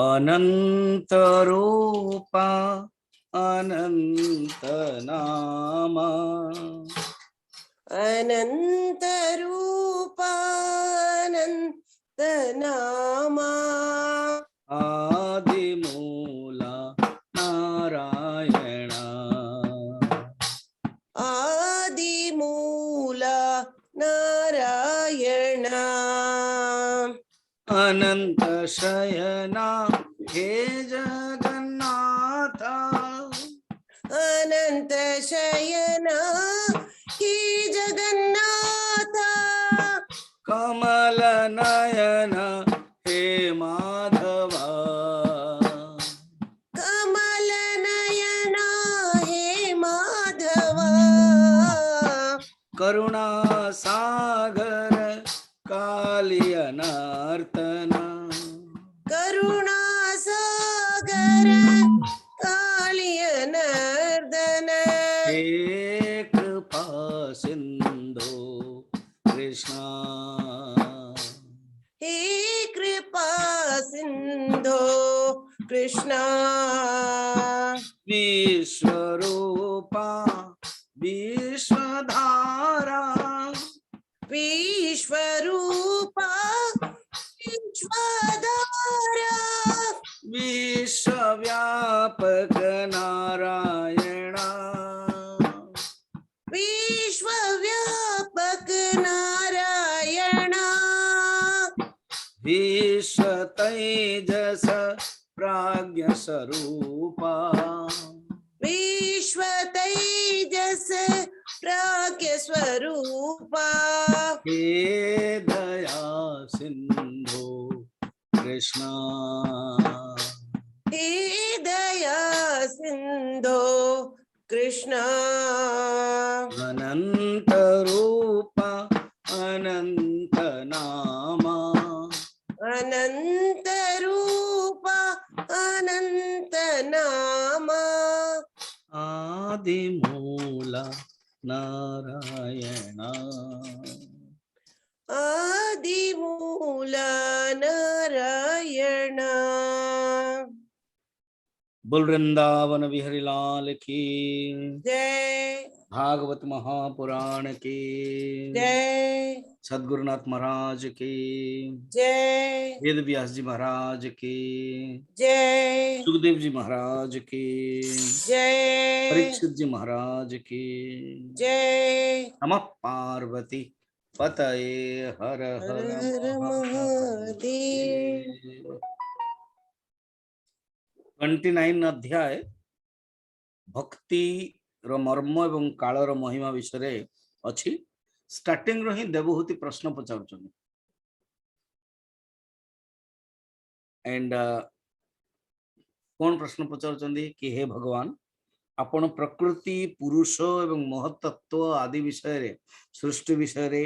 अनंत रूपा अनंत नामा अनंत रूपानंत नामा आदि मूला नारायण आदि मूला नारायण अनंत शयना हे जगन्नाथ अनंत शयना हे जगन्नाथ कमल नयन हे माधवा कमल नयना हे माधवा करुणा सागर कालियनार्तना करुणा सागर कालिय नर्दन हे कृपा सिंधु कृष्णा हे कृपा सिंधो कृष्णा विश्वरूपा विश्वधारा विश्वरूपा विश्वधारा विश्वव्यापक नारायण विश्वव्यापक नारायण विश्व तेजस प्राज्ञ स्वरूपा विश्व तेजस प्राज्ञ स्वरूपा हे दया सिंधु कृष्णा हे दया सिंधो कृष्णा अनंत रूपा अनंत नामा अनंत रूपा अनंत नामा आदि मूला नारायण आदि मूला नारायण बोल वृंदावन बिहारी लाल की जय भागवत महापुराण की जय सद्गुरुनाथ महाराज की जय वेद व्यास जी महाराज की जय सुखदेव जी महाराज की जय परीक्षित जी महाराज की जय नमः पार्वती पतये हर हर हर हर महादेव 29 अध्याय भक्ति रो मर्म एवं कालर महिमा विषय अच्छी स्टार्टिंग रो ही देवहूति प्रश्न पचारुछन एंड कौन प्रश्न पचारुछन कि हे भगवान आपण प्रकृति पुरुष एवं महत्त्व आदि विषय रे सृष्टि विषय रे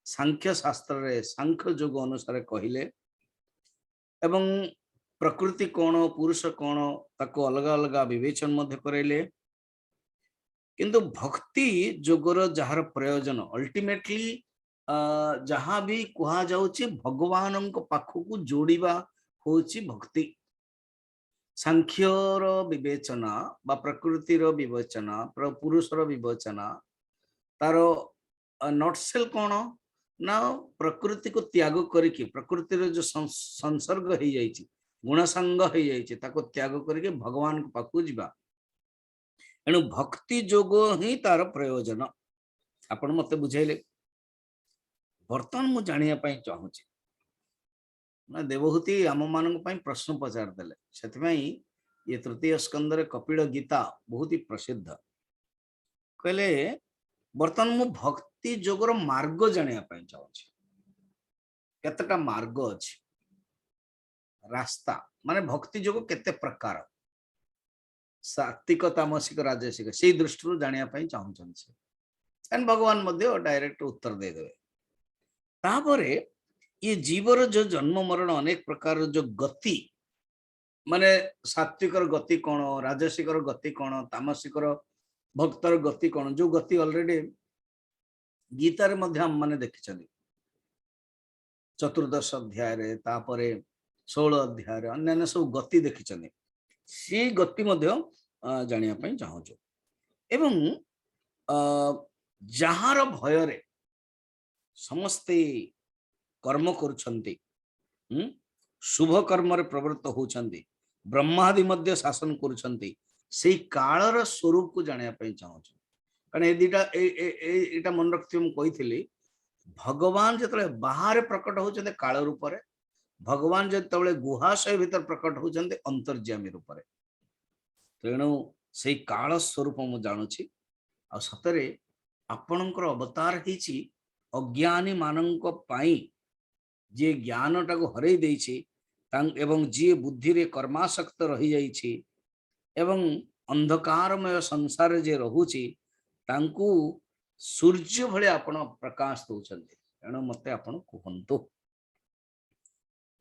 सांख्य शास्त्र रे सांख्य योग अनुसार कहिले एवं प्रकृति कौन पुरुष कौन ताको अलग अलग विवेचन मध्य करेले किंतु भक्ति जोगर जार प्रयोजन अल्टीमेटली जहाँ भी कहा जाउची भगवान पाखक जोड़िबा होची भक्ति सांख्यर विवेचना बा प्रकृतिर विवेचना पुरुषर विवेचना तार नटसेल कौन ना प्रकृति को त्याग करके प्रकृतिर जो संसर्ग हो जाइए गुणसंग हो जाइए ताको त्याग करके भगवान को पाखु जीवा एणु भक्ति जोग ही तार प्रयोजन आपण मते बुझाइले बर्तमान मु जानिया पई चाहूची ना देवहूति आम मान प्रश्न पचार देले सेथिमाई ये तृतीय स्कंद रे कपिल गीता बहुत ही प्रसिद्ध कहले बर्तमान मु भक्ति जोगर मार्ग जानिया पई चाहूची केतेटा मार्ग अछि रास्ता माने भक्ति जोग केते प्रकार सात्विक तामसिक राजसिक से दृष्टि जानिया पई चाहूछन से एंड भगवान मध्य डायरेक्ट उत्तर दे देवे तापरे ये जीवर जो जन्म मरण अनेक प्रकार जो गति माने सात्विकर गति कौन राजसिकर गति कौन तामसिकर भक्तर गति कौन जो गति ऑलरेडी गीता रे मध्य हम माने देखिछनी चतुर्दश अध्याय रे तापरे 16 अध्याय अन्य सब गति देखी सी गति जानिया पई चाहूछु एवं जहार भय समस्ते कर्म करुछंती शुभ कर्म प्रवृत्त होउछंती ब्रह्मादि मध्य शासन करुछंती से कालर स्वरूप को जानिया पई चाहूछु कारण ए दिटा एटा मन रखथियो म कहिथिली भगवान जतले बाहर प्रकट होउछंते काल रूप रे भगवान जतले गुहाशय भीतर प्रकट होउछंते अंतर्यामी रूप रे तेणु से काल स्वरूप मु जानुछि आ सतरे आपणकर अवतार हिची अज्ञानी मानक पाई जे ज्ञान टाको हरई देछि एवं जी बुद्धि रे कर्मासक्त रही जाइछि एवं अंधकारमय संसार जे रहुछि तांकू सूर्य भले आपण प्रकाश दउछन्ते तेणु मते आपण कहंतु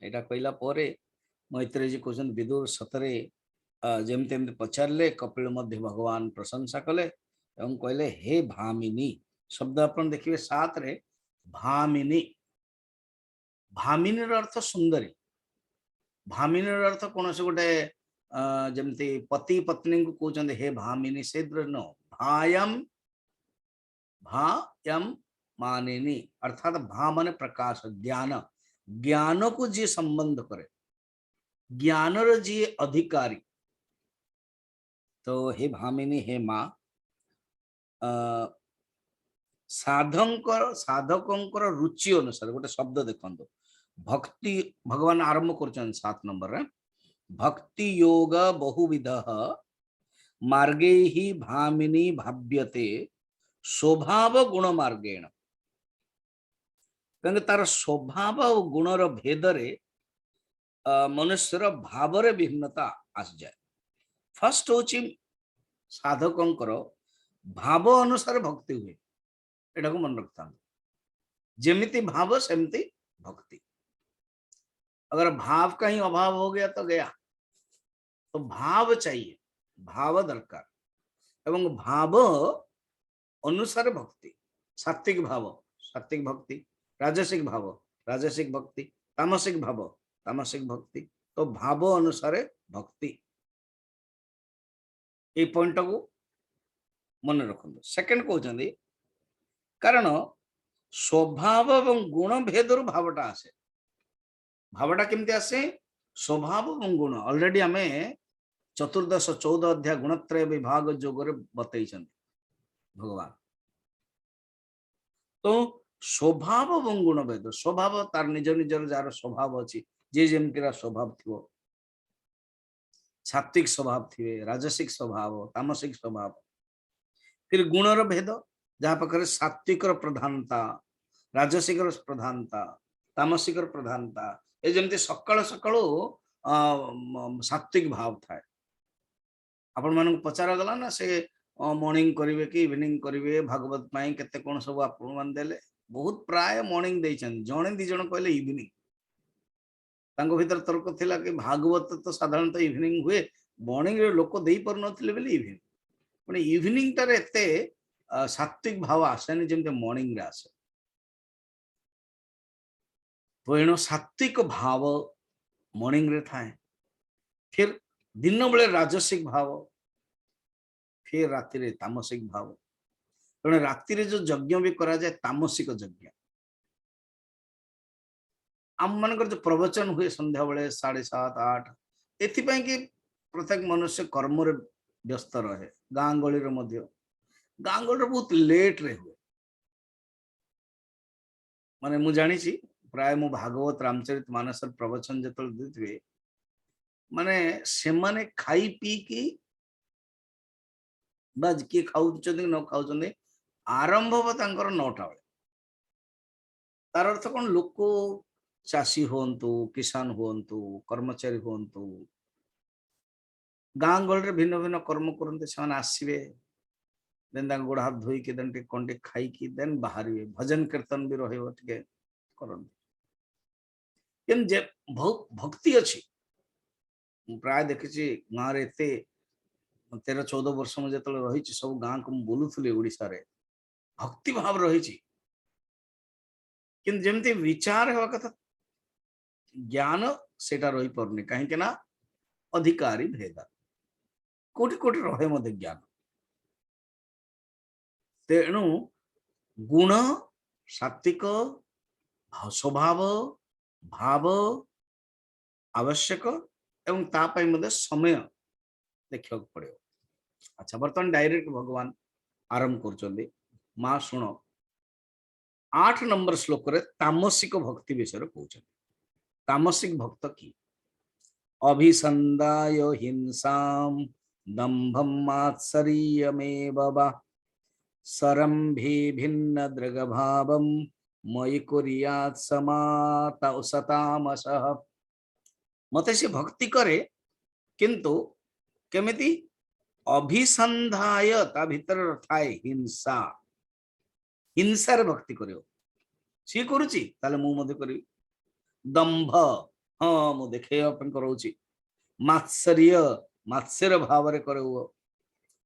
एटा कहला परे मैत्रेय जी कहछन विदुर सतरे जेमते एमते पचारले कपिल मध्य भगवान प्रशंसा कले एवं कहले हे भामिनी शब्द आपण देखिबे 7 रे भामिनी भामिनी अर्थ सुंदरी भामिनी अर्थ कौन से गोटे जमती पति पत्नी को कहते हे भामिनी से न भायम मानिनी अर्थात भा माने प्रकाश ज्ञान ज्ञान को जी संबंध करे ज्ञान जी अधिकारी तो हे भामिनी हे माँ साधकों रुचि अनुसार गोटे शब्द देखो भक्ति भगवान आरंभ कर 7 नंबर रे भक्ति योग बहुविध मार्गे ही भामिनी भाव्यते स्वभाव गुण मार्गेण क्योंकि तार स्वभाव और गुणर भेद रे मनुष्यर भाव रे भिन्नता आस जाए फर्स्ट होची साधकों भाव अनुसार भक्ति हुए एटा को मन रखता जेमिति भाव सेमती भक्ति अगर भाव का ही अभाव हो गया तो गया तो भाव चाहिए भाव दरकार एवं भाव अनुसार भक्ति सात्विक भक्ति राजसिक भक्ति तामसिक भक्ति तो भाव अनुसार भक्ति ये पॉइंट को मन रखो सेकंड कहते कारण स्वभाव एवं गुण भेदर भावटा आसे भावटा केमती आसे स्वभाव और गुण ऑलरेडी आमे 14 अध्याय गुणत्रय विभाग जोगरे बतई भगवान तो स्वभाव और गुण भेद स्वभाव तार निज निजर जार स्वभाव अच्छी जे जेमतीरा स्वभाव थी सात्विक स्वभाव थे राजसिक स्वभाव तामसिक स्वभाव फिर गुणर भेद जहाँ पाखे सात्विक प्रधानता राजसिक प्रधानता तामसिक प्रधानता ये जमती सकाल सकाळू सात्विक भाव थाए आपण मान पचारा गला ना से मॉर्निंग करिवे कि इवनिंग करिवे भागवत पाई केते कोन सब आपण मान देले बहुत प्राय मॉर्निंग देइछन जणे दि जण कहले इवनिंग तांको भीतर तर्क थिला कि भागवत तो साधारणतः इवनिंग हुए मॉर्निंग रे लोक देई पर नथिले बेली इवनिंग माने इवनिंग टारे एते सात्विक भाव आसेनी जेमते मॉर्निंग रे आसे तो एणु सात्विक भाव मॉर्निंग रे थाए फिर दिन बेले राजसिक भाव फिर राति रे तामसिक भाव तेणु राति रे जो यज्ञ भी करा जाए तामसिक यज्ञ आम मान जो प्रवचन हुए संध्या बेले 7:30 8 एथिपाई कि प्रत्येक मनुष्य कर्म रे व्यस्त रहे गाँ गली रे मध्य गाँ गली रे बहुत लेट रे हुए माने मु जानी छी प्राय मु भागवत रामचरित मानस प्रवचन जतल देथिबे माने से माने खाई पी की बाज के खाउचंदी न खाउचंदी आरंभ हो तांकर 9टा बेले तार अर्थ कोन लोक चाषी होंतु किसान होंतु कर्मचारी होंतु गाँ गल भिन्न भिन्न कर्म करते से आसवे देन गोड़ हाथ धोईकी देन कंटे खाई देन बाहर भजन कीर्तन भी रे भक्ति अच्छी प्राय देखी गाँव रे 13-14 वर्ष में जो रही सब गाँ को बोलूली ओडिशा रे भक्ति भाव रही जमती विचार हवा कथा ज्ञान सेटा रही परनी कहीं ना अधिकारी भेद कोटि कोटि रहे मध्य ज्ञान तेणु गुण सात्विक स्वभाव भाव आवश्यक एवं तापाई मध्य समय देखा पड़े। अच्छा बर्तमान डायरेक्ट भगवान आरंभ कर माँ शुण 8 नंबर श्लोक रे तामसिक भक्ति विषय कहते तामसिक भक्त की अभिसंदाय हिंसाम दंभम मात्सर्यमेव वा सरंभे भिन्न दृगभावम मयि कुर्यात् सतामसः मते से भक्ति करे किंतु केमिति अभिसंधाय ता भीतर थाए हिंसा हिंसार भक्ति करियो सी करूची ताले मु मधे करी दंभ हाँ मु देखेया पे करूची मात्सर्य मात्सर्य भाव रे करउ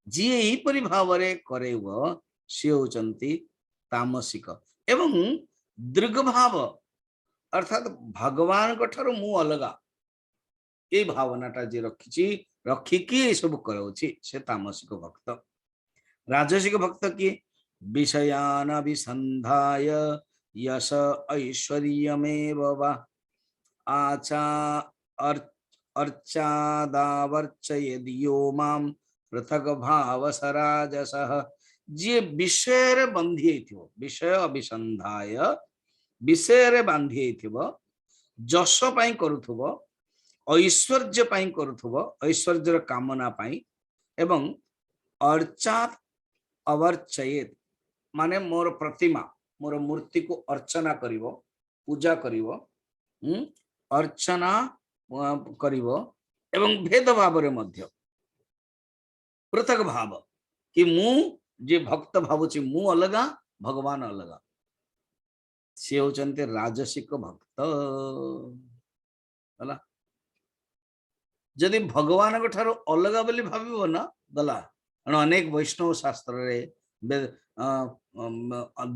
जी एपरि भाव रे करउ सी होचंती तामसिक एवं दृग भाव अर्थात भगवान को ठारो मु अलगा ये भावनाटा जे रखिकी सब करोछि से तामसिक भक्त। राजसिक भक्त की विषयान विसंधाय यश ऐश्वर्यमेव वा आचा अर्चादावर्चयेद्यो मां पृथक भाव सराजसः जे विषय रे बंधी थिवो विषय अभिसंधाय विषय रे बांधी थिवो जश पई करूथबो ऐश्वर्य पाई करूथबो ऐश्वर्यर कामना पाई एवं अर्चात अवर्चयेत माने मोर प्रतिमा मोर मूर्ति को अर्चना करिवो पूजा करिवो अर्चना करिवो एवं भेद भाव रे मध्य पृथक भाव कि मु जे भक्त भावुची मु अलगा भगवान अलगा से होचंते राजसिक भक्त हला जदि भगवान को ठारो अलगा बोली भाविबो ना गला अनेक वैष्णव शास्त्र रे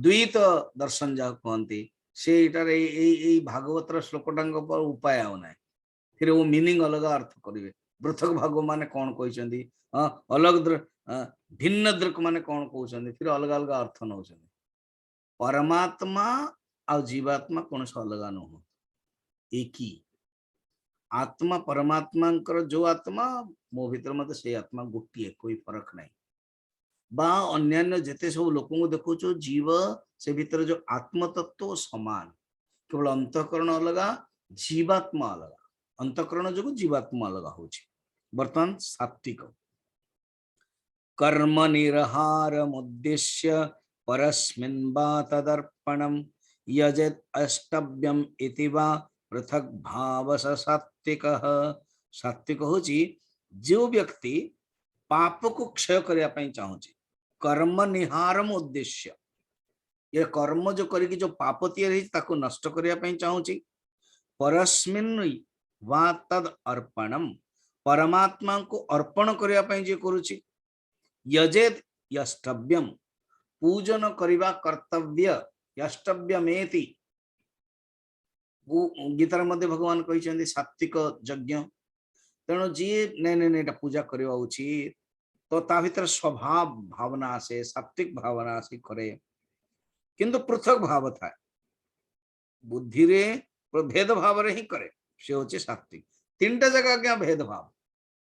द्वैत दर्शन जा कहती से भागवतर श्लोकटांग पर उपाय आना फिर वो मीनिंग अलग अर्थ करेंगे पृथक भाग माने कौन कहते अलग भिन्न दृक माने कौन कहते फिर अलग अलग अर्थ नौ परमात्मा आ जीवात्मा कौन सा अलग नुह एक ही आत्मा परमात्मा जो आत्मा मो भीतर मत से आत्मा गोटे कोई फरक नहीं बा अन्यान्य जेते सब लोक देखो जीव से भीतर जो आत्म तत्व समान केवल अंतःकरण अलग जीवात्मा अलग अंतःकरण जो जीवात्मा अलग हो बर्तमान सात्विक कर्म निरहारम उद्देश्य परस्मिन् वा तदर्पणम यजेत अष्टव्यम इति वा पृथक भाव सात्विक सात्विक होची जो व्यक्ति पाप को क्षय करने ପାଇଁ चाहूची कर्म निहारम उद्देश्य ये कर्म जो करी जो पाप तैयारी ताको नष्ट करने ପାଇଁ चाहूची परस्मिन् वा तद अर्पणम परमात्मा को अर्पण करने ପାଇଁ जे करूची यजेत यष्टव्यम पूजन करिवा कर्तव्य यष्टव्यमेति गीतार मध्य भगवान कहते सात्विक यज्ञ तेणु जी नहीं पूजा करवा उचित तो ता भीतर स्वभाव भावना आसे सात्विक भावना आसे करे किंतु पृथक भाव था बुद्धि रे भेद भाव रे ही करे से होचे सात्विक तीनटा जगह क्या भेद भाव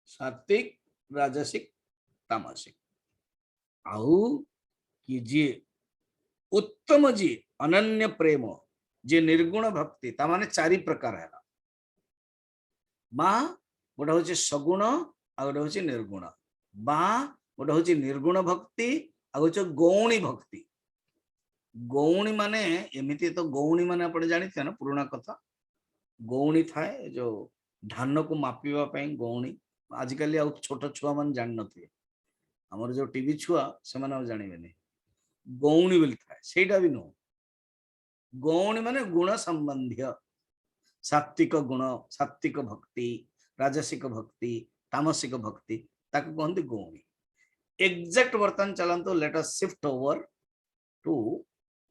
सात्विक राजसिक तामसिक आउ कि जी उत्तम जी अनन्य प्रेम जे निर्गुण भक्ति ता माने चारि प्रकार है बा गोटे हूँ सगुण आ गोटे हूँ निर्गुण बा गोटे हूँ निर्गुण भक्ति आ गोटे गौणी भक्ति गौणी माने एमती तो गौणी माने आप जानते ना पुराना कथा गौणी थाए जो धान को मापिबा पई गौणी आजिकल आ छोट छुआ मान जान नथिए हमर जो टीवी छुआ से माने जानबेनी गौणी बोली थाए सेटा भी नुह गौणी माने गुण संबंधी सात्विक गुण सात्विक भक्ति राजसिक भक्ति तामसिक भक्ति ताको कहते गौणी एग्जैक्ट वर्तमान चलंतु let us shift over to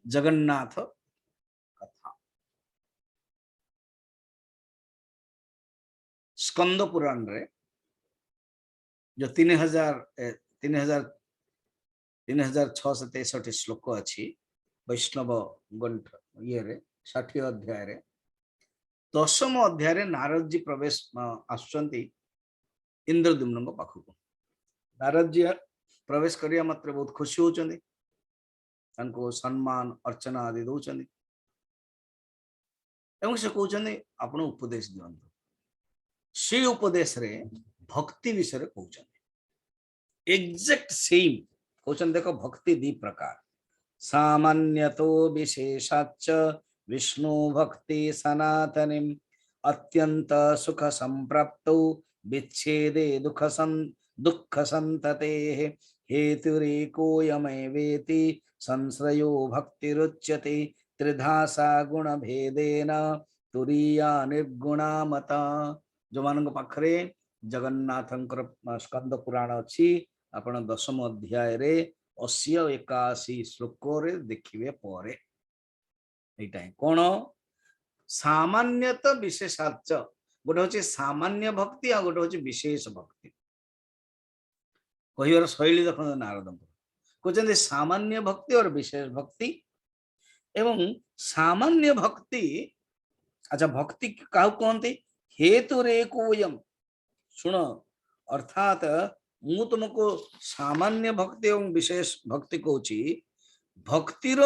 Jagannath Skanda Purana रे जो 3663 श्लोक अच्छी वैष्णव ग्रंथ ये 60 अध्याय रे 10म अध्याय रे नारद जी प्रवेश आसुचंती इंद्रद्युम्न पाखक। नारद जी प्रवेश करिया मात्र बहुत खुशी होचंदी, तांको सम्मान अर्चना आदि दौचंदी एवं से कहउचंदी आपण उपदेश दियंतु। से उपदेश रे भक्ति विषय रे कहउचंदी एग्जैक्ट सेम कहउचंदी। देखो भक्ति दी प्रकार सामान्यतो विशेषाच्च विष्णु भक्ति सनातनिम अत्यंत सुख संप्राप्तौ विच्छेदे दुख संतते हेतुरेकोयमेवेति संश्रयो भक्तिरुच्यते त्रिधा सा गुण भेदेन तुरीया निर्गुणा मता। जो मान पाखरे जगन्नाथंकर स्कंद पुराण अच्छी आपण 10म अध्याय रे 80 81 श्लोक रे देखिबे परे एटा कोन सामान्यत विशेषाच गोटे होची सामान्य भक्ति आ गोटे होची विशेष भक्ति। कहिवर शैली देख नारद कहते सामान्य भक्ति और विशेष भक्ति। एवं सामान्य भक्ति अच्छा भक्ति काहू कहते हेतु रेकोयम सुन अर्थात मु तुमको सामान्य भक्ति एवं विशेष भक्ति कहूची भक्तिर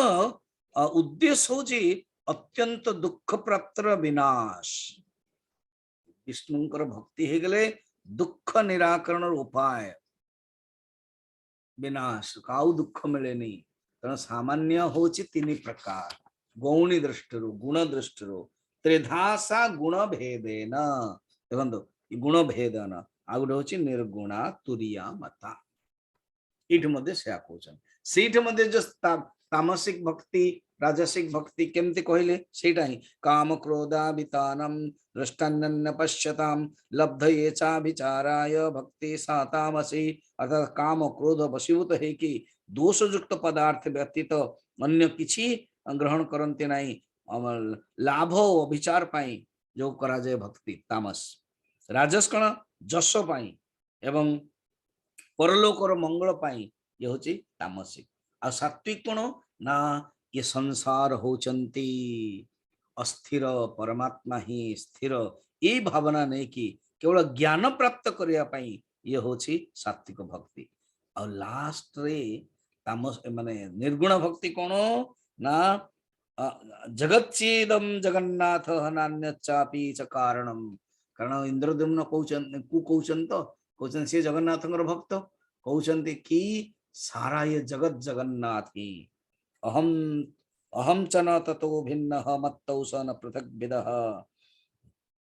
उद्देश्य होची अत्यंत दुख प्राप्तर विनाश। विष्णुंकर भक्ति हे गले दुख निराकरण उपाय विनाश काउ दुख मिले नहीं। तेना सामान्य होची 3 प्रकार गौणी दृष्टि गुण दृष्टि त्रिधासा गुण भेदेन देखो गुण भेदन आ गोटे होची निर्गुणा तुरिया मता। इठ मध्य से कहउछन सेठ मध्य जो तामसिक भक्ति राजसिक भक्ति केमती कहले सेटा ही काम क्रोधावितानम दृष्टान्य पश्यताम लब्धये चा विचाराय भक्ति सा तामसी। अर्थात काम क्रोध वशीभूत है कि दोषयुक्त पदार्थ व्यतीत अन्य किछि ग्रहण करते नहीं लाभ विचार पाई जो करा जाए भक्ति तामस। राजस कण जश पाई एवं परलोकर मंगल पाई ये होची तामसिक। आ सात्विक कोण ना ये संसार होचंती अस्थिर परमात्मा ही स्थिर ये भावना नहीं कि केवल ज्ञान प्राप्त करने पाई ये होची सात्विक भक्ति। और लास्ट रे तामस माने निर्गुण भक्ति कोण ना जगच्चेदम जगन्नाथ नान्यच्चापि च कारणम। कारण इंद्रद्युम्न कहउचन तो कहउचन से जगन्नाथंकर भक्त कहउचंती कि सारा ये जगत जगन्नाथ ही अहम अहम च न ततो भिन्न मत्तौ स न पृथक विदः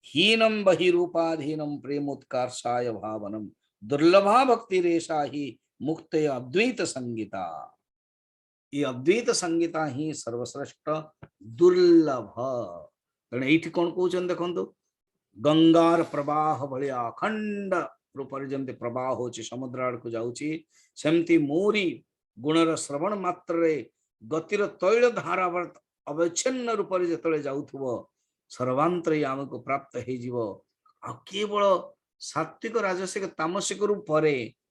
हीनम बहिरूपाधीनम प्रेमोत्कर्षाय भावनम दुर्लभा भक्ति रेशा ही मुक्त अद्वैत संगीता। ये अद्वैत संगीता ही सर्वश्रेष्ठ दुर्लभ। तेणु ये कौन कहते देखो गंगार प्रवाह भाया अखंड रूप जमी प्रवाह हो समुद्र आड़ को जाऊँगी सेमती मोरी गुणर श्रवण मात्र गतिर तैल धारा अवच्छिन्न रूप से जाऊथुव सर्वांतरी आमको प्राप्त हो केवल सात्विक राजसिक तामसिक रूप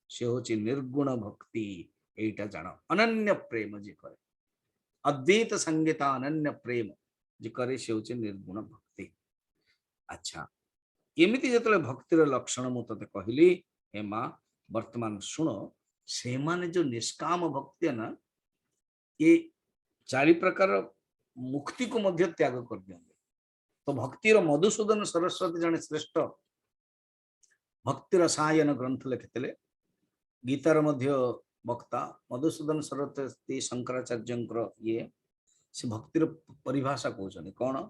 से होची निर्गुण भक्ति। एटा जान अनन्य प्रेम जी करे अद्वैत संगीता अनन्य प्रेम जी करे से होची निर्गुण भक्ति। अच्छा एमती जो भक्तिर लक्षण मु ते कहली हे माँ वर्तमान शुण से माने जो निष्काम भक्ति है ना ये 4 प्रकार मुक्ति को मध्य त्याग कर दियंते। तो भक्तिर मधुसूदन सरस्वती जने श्रेष्ठ भक्ति रसायन ग्रंथ लिखिते गीतार मध्य वक्ता मधुसूदन सरस्वती शंकराचार्य ये से भक्तिर परिभाषा कहते कौन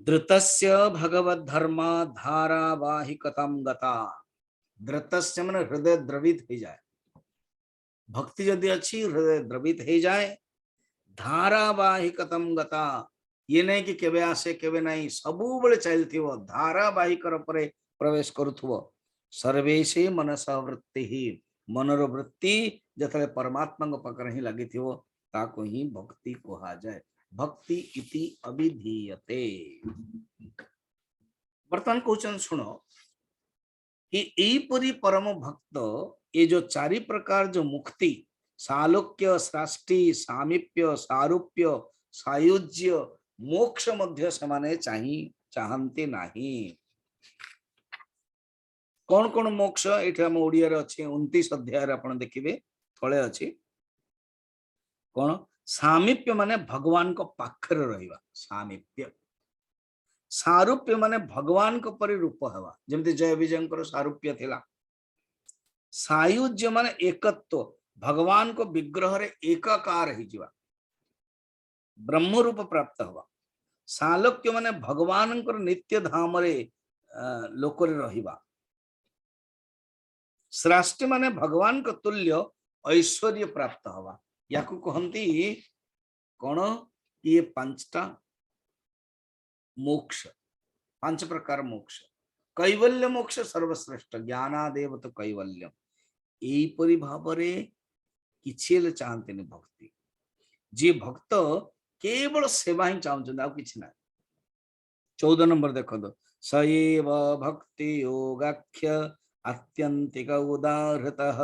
धृतस्य भगवद्धर्मा धारावाहिकतां गता। धृतस्य मन हृदय द्रवित हो जाए भक्ति यदि अच्छी हृदय द्रवित हो जाए धारावाहिकतां गता ये नहीं कि केवे आसे केवे नहीं सबु बेले चलथिवो धारावाहिक परे प्रवेश करुथुवो सर्वेशे मनसा वृत्ति ही मनर वृत्ति जतले परमात्मा पाखरे ही लगिथिवो ताको ही भक्ति कहा जाए। भक्ति इति अभिधीयते वर्तमान कहउछन सुनो कि एई परी परम भक्त ये जो चारि प्रकार जो मुक्ति सालोक्य सृष्टि सामीप्य सारूप्य सायुज्य मोक्ष मध्य समाने चाहन्ते नाही। कौन कौन मोक्ष ये आम ओडिया रे अच्छे 29 अध्याय आपण देखिबे थळे अछि कौन सामीप्य माने भगवान को पाखरे रहिबा सामीप्य सारूप्य माने भगवान को परि रूप हवा जेमति जय विजयंकर सारूप्य थिला। सायुज्य माने एकत्व भगवान को विग्रह रे एकाकार ही जीवा ब्रह्म रूप प्राप्त हवा। सालोक्य माने भगवान को नित्य धाम रे लोक रे रहिबा। सृष्टि माने भगवान को तुल्य ऐश्वर्य प्राप्त हवा याकू कहंती कौन ये पांचटा मोक्ष 5 प्रकार मोक्ष कैवल्य मोक्ष सर्वश्रेष्ठ ज्ञानादेव तो कैवल्य यही परि भावरे किछि ले चाहते ने भक्ति जे भक्त केवल सेवा ही चाहते आ किछि ना। 14 नंबर देखो सएव भक्ति योगाख्य आत्यंतिक उदाहृतः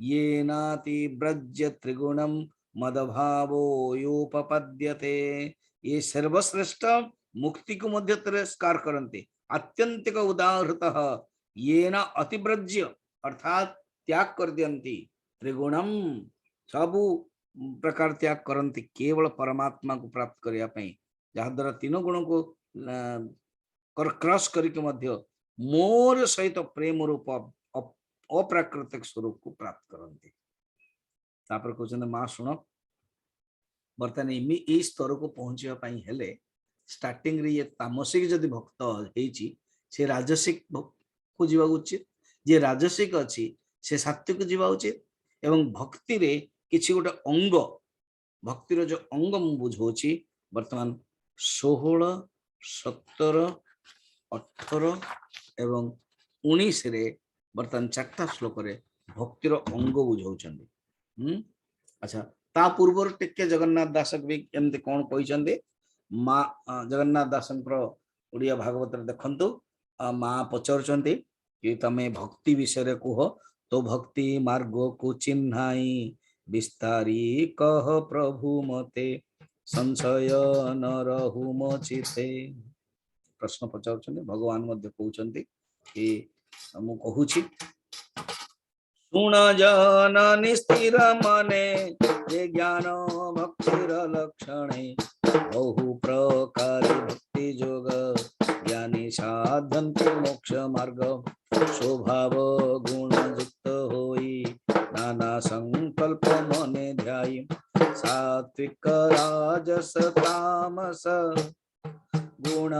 येनाति ब्रज्य त्रिगुणम मदभावो योपपद्यते। ये सर्वश्रेष्ठ मुक्ति को मध्य तिरस्कार करते आत्यंतिक उदाहृतः येना अतिब्रज्य अर्थात त्याग कर दियंती त्रिगुणम सबु प्रकार त्याग करती केवल परमात्मा को प्राप्त करने पई जहा द्वारा तीनों गुणों को क्रॉस करके मध्य मोर सहित प्रेम रूप अप्राकृतिक स्वरूप को प्राप्त करते। तापर कहते माँ शुण बर्तमान ये स्तर को पहुंचा हेले स्टार्टिंग रे ये तामसिक जदि भक्त होईची से राजसिक को जीवा उचित जे राजसिक अच्छी से सात्विक जीवा उचित एवं भक्ति रे किछि गोटे अंग भक्तिर जो अंग मु बुझौछि वर्तमान 16 17 18 एवं 19 रे वर्तमान 4टा श्लोक रे भक्तिर अंग बुझौछन्ती। अच्छा ता पूर्व टिके जगन्नाथ दासक भी एमते कोन कहिसन्ते माँ जगन्नाथ दासंकर ओडिया भागवत देखंतु माँ पचारुचन्ती कि तमे भक्ति विषय कुह तो भक्ति मार्ग को चिन्हाई विस्तारी कह प्रभु मते संशय न रहु मचिते। प्रश्न पचारुचन्ती भगवान मध्य कहउचन्ती कि मु कहूछि सुन जन निस्थिर मने ये ज्ञान भक्तिर लक्षणे बहु प्रकार भक्ति जोग ज्ञानी साधन्ति मोक्ष मार्ग स्वभाव गुण युक्त होई नाना संकल्प मने ध्यायी सात्विक राजस तामस गुण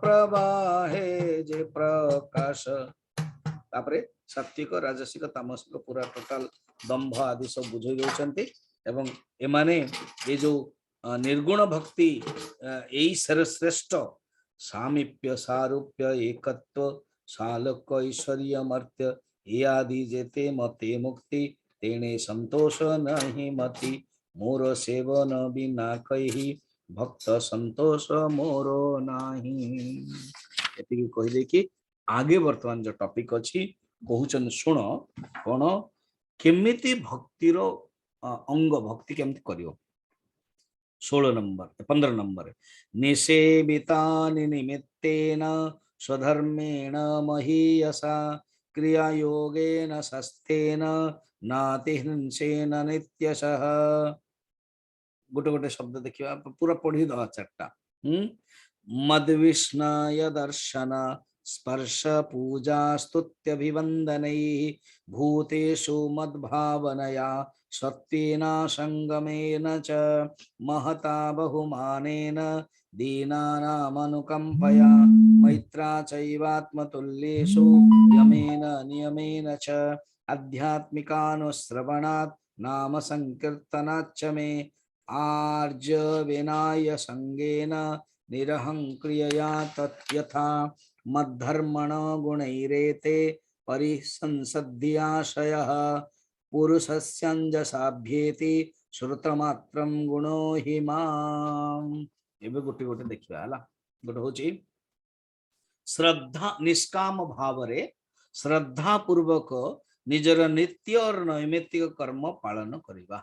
प्रवाहे जे प्रकाश। तापरे सात्विक राजसिक तामसिक पूरा टोटाल दंभ आदि सब बुझे दउचंती एवं एमाने ये जो निर्गुण भक्ति यही सर्वश्रेष्ठ सामीप्य सारूप्य एकत्व सालोक ऐश्वर्य मर्त्य ये आदि जेते मते मुक्ति तेने संतोष नहीं मति मोर सेवन बिना कही भक्त संतोष मोरो नाही। एतिकी कहि दे कि आगे वर्तमान जो टॉपिक अच्छी कहउचन सुन कौन केमिति भक्तिर अंग भक्ति केमति करियो 16 नंबर 15 नंबर निसेवितानि निमित्तेन स्वधर्मेण महीयसा क्रिया योगेन सस्तेन नातिहिंसेन नित्यशः। गोटे गोटे शब्द देखिए पूरा पढ़ी दवा 4टा मद्विष्णय दर्शन स्पर्श पूजा स्तुत्यभिवंदनैः भूतेषु मद्भावनया सत्येन संगमेन च महता बहुमानेन दीनानामनुकंपया मैत्रा चैवात्मतुल्येषु यमेन नियमेन च आध्यात्मिकानुश्रवणात् नाम संकीर्तनाच्च मे आर्य विनाय संगेन निरहंक्रियया तथ्यथा मद्धर्मण गुणैरेते परिसंसद्याशयः पुरुषस्यंजसाभ्येति श्रुतमात्रं गुणो हि माम्। एबे गोटे गोटे देखिबा हला गोटे होची श्रद्धा निष्काम भाव रे श्रद्धा पूर्वक निजर नित्य और नैमित्तिक कर्म पालन करिबा।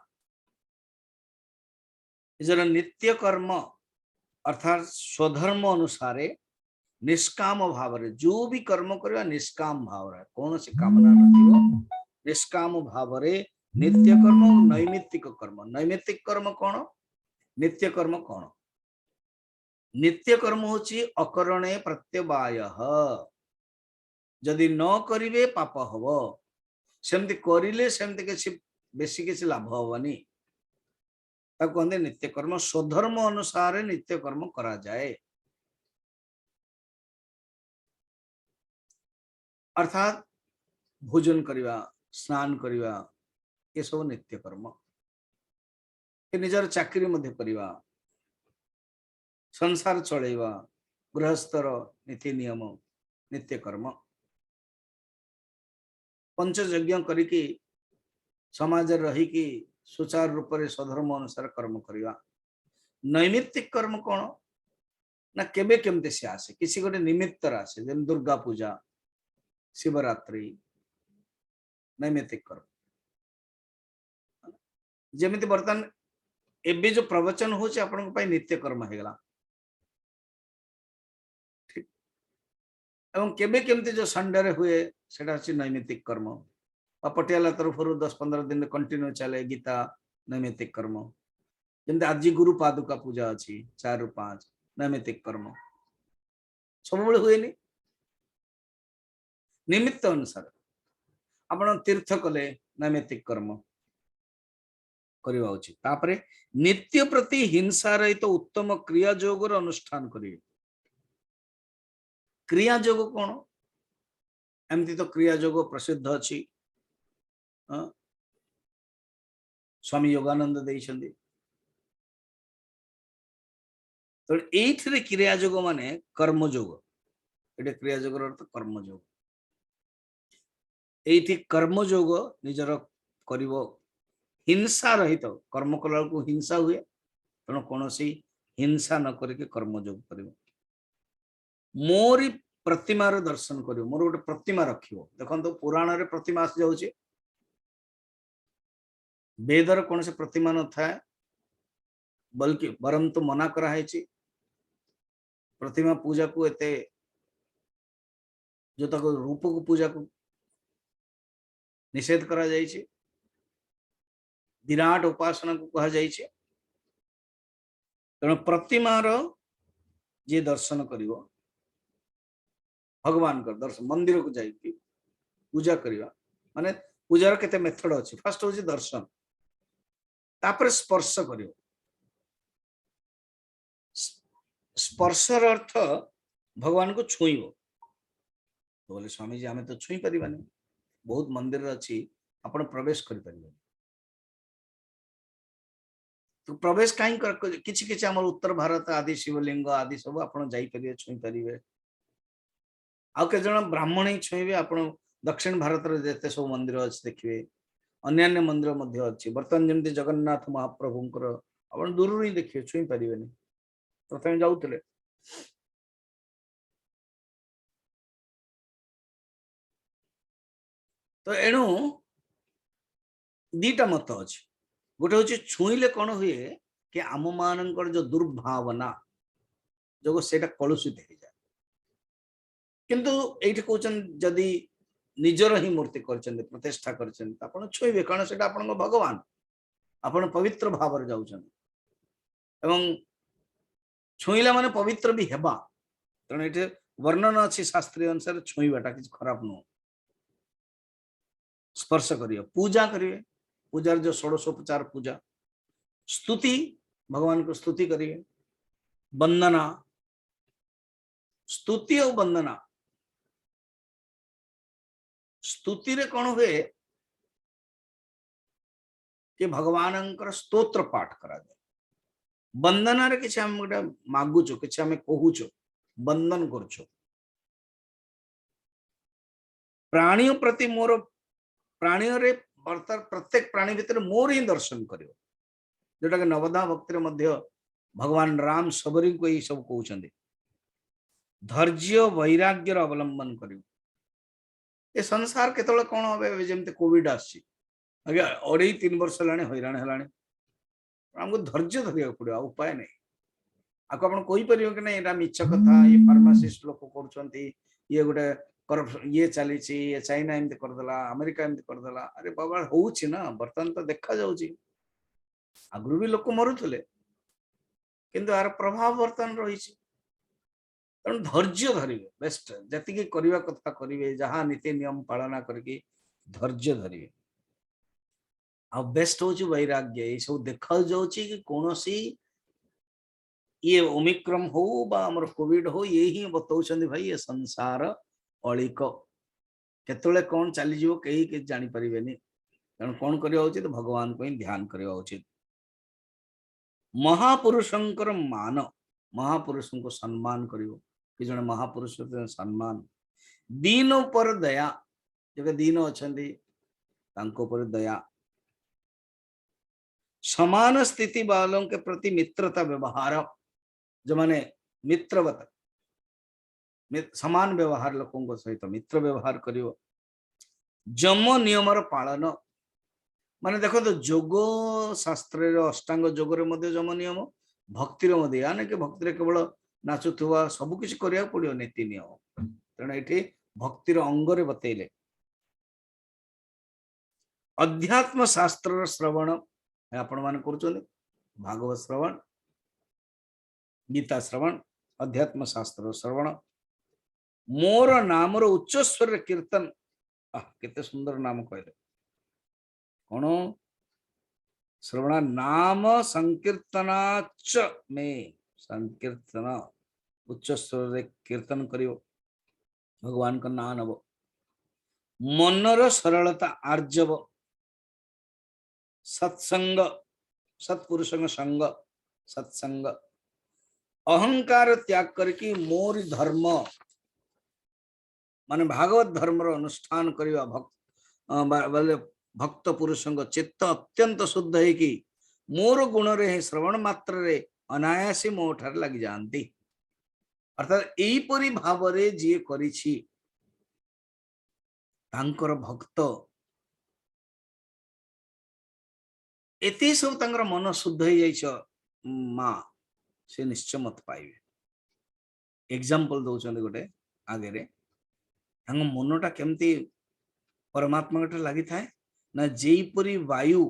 निजर नित्य कर्म अर्थात स्वधर्म अनुसारे निष्काम भाव रे जो भी कर्म करवा निष्काम भाव रे कौन सी कामना नथिबो निष्काम भाव रे नित्य कर्म और नैमित्तिक कर्म। नैमित्तिक कर्म कौन नित्य कर्म कौन नित्य कर्म होची अकरणे प्रत्यवायः जदि न करिवे पाप हबो सेमति करिले सेमति किछि बेसी किछि लाभ हबनी ताको कहते नित्य कर्म स्वधर्म अनुसार नित्य कर्म करा जाए अर्थात भोजन करिवा स्नान करिवा ये सब नित्य कर्म निजर चाकरी मध्य करिवा संसार चलैवा गृहस्थर नीति नियम नित्य कर्म पंचयज्ञ करिकी समाज रही की सुचारू रूप से स्वधर्म अनुसार कर्म करिवा। नैमित्तिक कर्म कौन ना केबे केमते से आसे किसी गोटे निमित्त आसे जेम दुर्गा पूजा शिवरात्रि नैमित्तिक कर्म जेमिति बर्तन एबे जो प्रवचन होचे आपन पई नित्य कर्म हेगला ठीक एवं केबे केमते जो संडे रे हुए सेटा अछि नैमित्तिक कर्म पटियाला तरफ 10-15 दिन कंटिन्यू चले गीता नैमित्तिक कर्म जमते आज गुरु पादुका पूजा अछि 4-5 नैमित्तिक कर्म सब बेले हुए नि निमित्त अनुसार आपण तीर्थ कले नैमित्तिक कर्म करवा उचित तापरे नित्य प्रति हिंसा रहित तो उत्तम क्रिया योगर अनुष्ठान करिवे। क्रिया योग कौन एमती तो क्रिया योग प्रसिद्ध अछि स्वामी योगानंद देइछन्ति तो एइथरे क्रिया योग माने कर्म योग एटे क्रिया योग अर्थ कर्म योग एइथि कर्म योग निजर करिवो हिंसा रहित तो कर्म कला को हिंसा हुए तेणु कौन सी हिंसा न करके कर्म योग कर मोरी प्रतिमार दर्शन कर मोर गोटे प्रतिमा रखियो देखो तो पुराण रे प्रतिमा आस जाउची वेदर कौन से प्रतिमा न था बल्कि बरम तो मना करा है प्रतिमा पूजा को एते जो तक रूप को पूजा को निषेध करा जाइए विराट उपासना को कहा जाइए तेणु प्रतिमार जे दर्शन करिवो भगवान कर दर्शन मंदिर को जाइए पूजा करिवा माने पूजार केते मेथड अछि फर्स्ट होची दर्शन तापर स्पर्श करिवो स्पर्शर अर्थ भगवान को छुईबो तो बोले स्वामी जी हमें तो छुई परिबानी बहुत मंदिर अछि आपण प्रवेश करि परिबानी तो प्रवेश कहीं किछि किछि हमर उत्तर भारत आदि शिवलिंग आदि सब आपण जाई परिबे छुई परिबे आउ के जण ब्राह्मण ही छुईबे आपण दक्षिण भारत रे जेते सब मंदिर अछि देखिबे अन्यान्य मंदिर मध्य अछि वर्तमान जेमति जगन्नाथ महाप्रभुंकर आपण दूर ही देखिबे छुई परिबेनी प्रथम जाउतले तो एणु दीटा मत अछि गोटे होची छुईले कौन हुए कि आम मानकर जो दुर्भावना जो सेटा कलुषित हो जाए किंतु एठी कहउछन जदि निजर ही मूर्ति करछन प्रतिष्ठा करछन आपण छुईबे कारण सेटा आपण भगवान आपण पवित्र भाव रे जाउछन एवं छुईला माने पवित्र भी हेबा तेणु एठी वर्णन अछि शास्त्रीय अनुसार छुईबाटा किछ खराब न स्पर्श करियो पूजा करिवे पूजार जो षोडशोपचार पूजा स्तुति भगवान को स्तुति करिए वंदना स्तुति और वंदना स्तुति रे कौन हुए कि भगवान स्तोत्र पाठ करा जाए वंदना रे किछ हम गोटे मागुचो किछ हम कहूचो वंदन करछो प्राणी प्रति मोर प्राणी रे अर्थात प्रत्येक प्राणी भितर मोर ही दर्शन करियो जोटा कि नवदा भक्ति मध्य भगवान राम सबरी को यही सब कहउछन्ते धैर्य वैराग्यर अवलंबन करियो ए संसार केतବେଳେ कौन होबे जेमते कोविड आसी आगे 2.5-3 वर्ष लाने हैरान हेलाने हमको धैर्य धरिया पड़ो उपाय नहीं आपको आपण कोई परियो कि नहीं एटा मिछ कथा ये फार्मासिस्ट लोक करछंती ये गोटे करप्शन ये चली ये चाइना एमती करदेला अमेरिका एमती करदेला अरे बाबा होउछि ना बर्तमान तो देखा जाउछि आगु भी लोक मरुथले किंतु यार प्रभाव बर्तमान रही तेणु धैर्य धरिवे बेस्ट जति करवा कथा करिवे जहाँ नीति नियम पालना करके धैर्य धरिवे आ बेस्ट होची वैराग्य ये सब देखा जाउछि कि कोनोसी ये ओमिक्रम हो बा हमर कोविड हो ये ही बताउछन्ती भाई ये संसार अलिक केतले कौन चली जीवो कहीं के जानि परिबेनी तेणु कौन करवा उचित भगवान को ही ध्यान करवा उचित महापुरुषंकर मान महापुरुषों को सम्मान करियो कि जने महापुरुष सम्मान दीन पर दया जब दीन अछंती तांको पर दया समान स्थिति वालों के प्रति मित्रता व्यवहार जो माने मित्रवत समान व्यवहार लोकों सहित मित्र व्यवहार करियो जम नियमर पालन माने देखो तो जोग शास्त्र अष्टांग जोग जम नियम भक्तिर यानी कि भक्ति केवल नाचुवा सबकिछ करिया पड़ियो नीति नियम तेणु ये भक्तिर अंगरे बतैले अध्यात्म शास्त्र श्रवण आपण मान कर भागवत श्रवण गीता श्रवण अध्यात्म शास्त्र श्रवण मोर नामर उच्च स्वर कीर्तन केते सुंदर नाम कहले कौन श्रवण नाम संकीर्तनाच में संकीर्तन उच्च स्वर कीर्तन करियो भगवान का नाम नब मनर सरलता आर्जव सत्संग सत्पुरुष संग सत्संग अहंकार त्याग करके मोर धर्म माने भागवत धर्म अनुष्ठान करवा भक्त भक्त पुरुष चित्त अत्यंत शुद्ध है कि मोर गुण रे श्रवण मात्र रे अनायासी मो ठार लग जाती अर्थात एपरी भाव रे जी करिछि तांकर भक्त एते सब तांकर मन शुद्ध हो जाइछ माँ से निश्चय मत पाइबे एग्जांपल दउछन गोटे आगे रे तांग मनटा केमती परमात्मा टे लागि थाए ना जेपरी वायु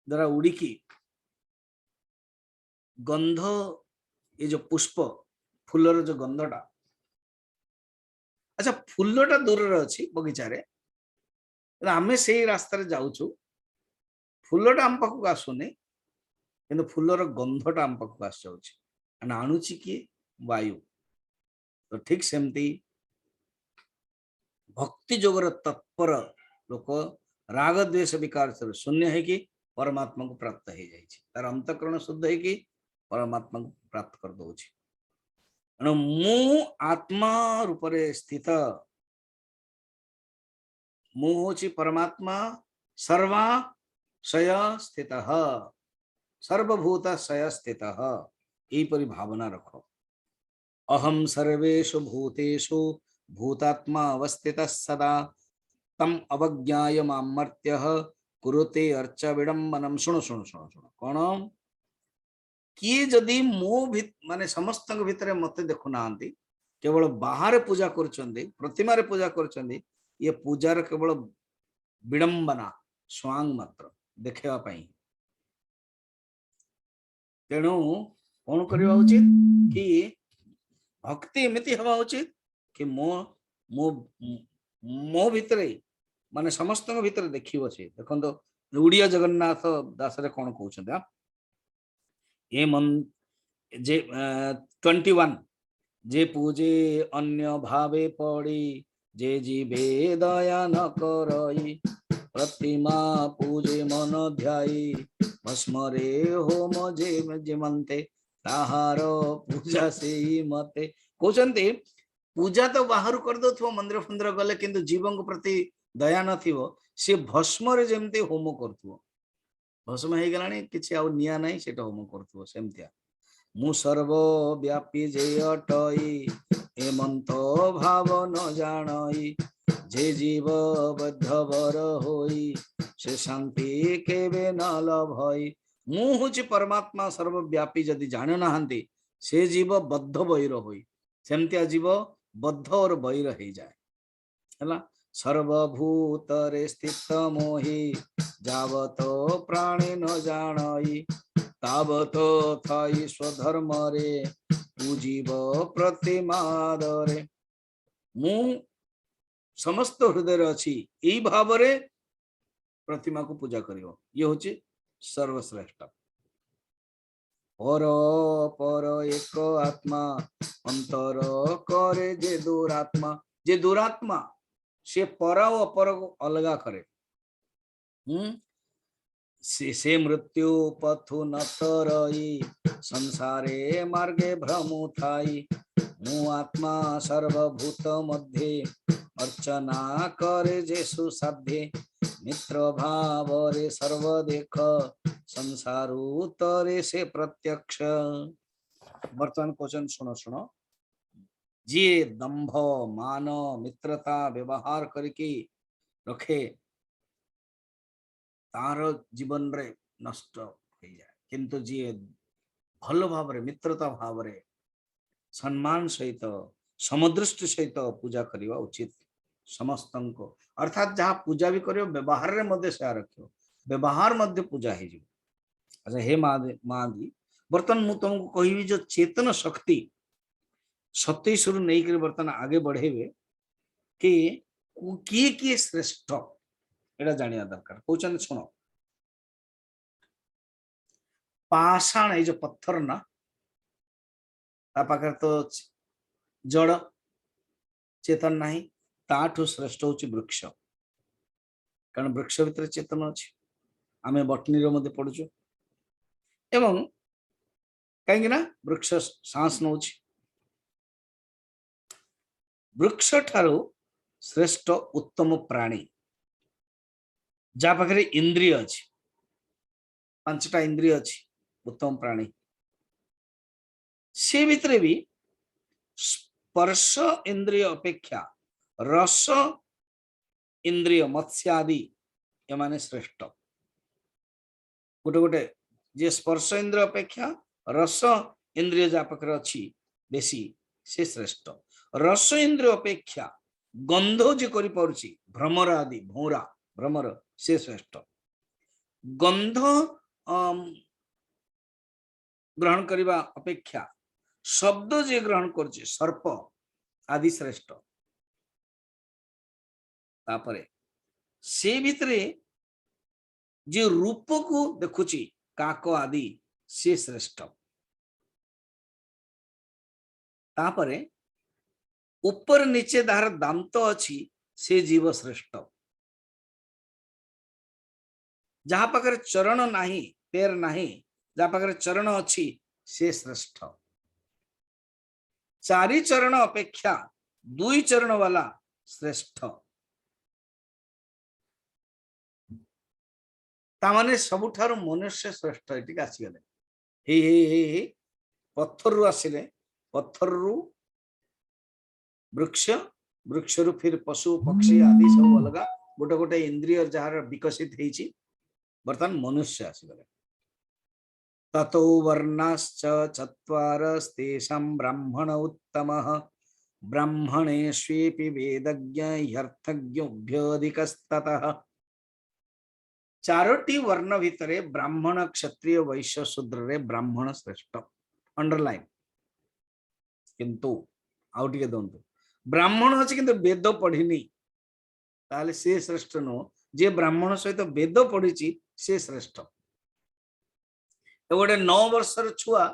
द्वारा उड़ीकी गंध ये जो पुष्प फूलर जो गंधटा अच्छा फूलटा दूर रे अछि बगीचा रे आमे से रास्ता रे जाउछु फूलटा आम पाखक आसुनी किंतु फूलर गंधटा आम पाखक आस जाउछि आणुछि कि वायु तो ठीक सेमती भक्ति जोगर तत्पर लोक राग द्वेष विकार से शून्य है कि परमात्मा को प्राप्त हो जाए तार अंतकरण शुद्ध है कि परमात्मा को प्राप्त कर दउछि मु आत्मा रूप रे स्थित मु होछि परमात्मा सर्वाशय स्थित सर्वभूत शय स्थित यही परि भावना रखो अहम सर्वेषु भूतेषु भूतात्मा अवस्थित सदा तम अवज्ञाय मामर्त्य कुरुते अर्च विडंबनम शुणु शुणु शुणु शुणु कौन किए जदि मो माने समस्त भितर मते देखु नांती केवल बाहर पूजा करछंदी प्रतिमा रे पूजा करछंदी ये पूजार केवल विडंबना स्वांग मात्र देखा तेणु कौन करवा उचित कि भक्ति एमती हवा उचित कि मो मो मो भितरे माने समस्त भितर देखियो छे देखो तो उड़िया जगन्नाथ दास रे कौन कहउछन ए मन जे 21 जे पूजे अन्य भावे पड़ी जे जीवे दया न करई प्रतिमा पूजे मन ध्याई भस्मरे होम जे मनते ताहार पूजा से मते कहते पूजा तो बाहर कर दो मंदिर फंदिर गले किंतु जीवन प्रति दया न सी भस्म रे जेमते होम करथुवो भस्म हे गलानी किछि आ निया नाही सेटा होम करथुवो सेमतिया मु सर्वव्यापी जे अटई हेमंत भाव न जानई जे जीव बद्धवर होई से शांति केवे न लभई मु हूँ परमात्मा सर्वव्यापी जदि जान नाहांती से जीव बद्ध बैर होई सेमतिया जीव बद्ध और बैर हो जाए है सर्वभूतरे स्थित मोहि जावत प्राणी न जानई तावत थाई स्वधर्म रे पूजीव प्रतिमादरे मु समस्त हृदय अच्छी यही भाव रे प्रतिमा को पूजा करियो ये होची सर्वश्रेष्ठ पर एक आत्मा अंतर करे जे दुरात्मा से पर और अपर को अलगा करे से मृत्यु पथु न तरई संसारे मार्गे भ्रमु थाई मु आत्मा सर्वभूत मध्य अर्चना करे जेसु साध्ये मित्र भाव रे सर्व देख संसार उतरे से प्रत्यक्ष वर्तमान क्वेश्चन सुनो सुनो जी दंभ मान मित्रता व्यवहार करके रखे तार जीवन रे नष्ट हो जाए किंतु जी भल भाव रे मित्रता भाव रे सम्मान सहित समदृष्टि सहित पूजा करवा उचित समस्त को अर्थात जहाँ पूजा भी करियो व्यवहार रे मध्य से रखियो व्यवहार मध्य पूजा है जी अच्छा हे माँ दी बर्तमान मु तुमको कहबी जो चेतन शक्ति 27 रु नहीं कर बर्तमान आगे बढ़ेबे कि किए श्रेष्ठ एटा जानिया दरकार कहउछन सुनो पाषाण ए जो पत्थर ना ता पाखर तो जड़ चेतन नहीं ताठू श्रेष्ठ होची वृक्ष कारण वृक्ष भितर चेतन अछि आमे बटनी रो मध्य पढुछु एवं कहीं ना वृक्ष सांस नौछि वृक्ष ठारू श्रेष्ठ उत्तम प्राणी जा पाखरे इंद्रिय अछि 5टा इंद्रिय अछि उत्तम प्राणी से भितरे भी स्पर्श इंद्रिय अपेक्षा रस इंद्रिय मत्स्य आदि एमाने श्रेष्ठ गोटे गोटे जे स्पर्श इंद्रिय अपेक्षा रस इंद्रिय जा पाखरे अछि बेसी से श्रेष्ठ रस इंद्रिय अपेक्षा गंध जे करि पारुछि भ्रमर आदि भौरा भ्रमर से श्रेष्ठ गंध ग्रहण करने अपेक्षा शब्द जे ग्रहण करछे सर्प आदि श्रेष्ठ तापरे से भितरे जे रूप को देखुची काक आदि से श्रेष्ठ तापरे ऊपर नीचे दार दांत अछि से जीव श्रेष्ठ जहाँ पाखरे चरण नाही पैर नाही जहाँ पाखरे चरण अछि से श्रेष्ठ 4 चरण अपेक्षा 2 चरण वाला श्रेष्ठ तामाने सबुठारु मनुष्य श्रेष्ठ एटिक आसीगले हे पत्थर रु आसिले पत्थर रु वृक्ष वृक्ष रु फिर पशु पक्षी आदि सब अलगा गोटे गोटे इंद्रिय जार विकसित हेछि बर्तमान मनुष्य आसीगले ततो वर्णाश्च चत्वारस्तेषां ब्राह्मण उत्तमः ब्राह्मणेष्वेपि वेदज्ञ ह्यर्थज्ञोऽभ्यधिकस्ततः 4टी वर्ण भितरे ब्राह्मण क्षत्रिय वैश्य शूद्र रे ब्राह्मण श्रेष्ठ अंडरलाइन किंतु आउटिके दंतु ब्राह्मण अछि किंतु वेद पढ़िनी ताले से श्रेष्ठ नो जे ब्राह्मण सहित वेद पढ़िछि से श्रेष्ठ गोटे 9 वर्षर छुआ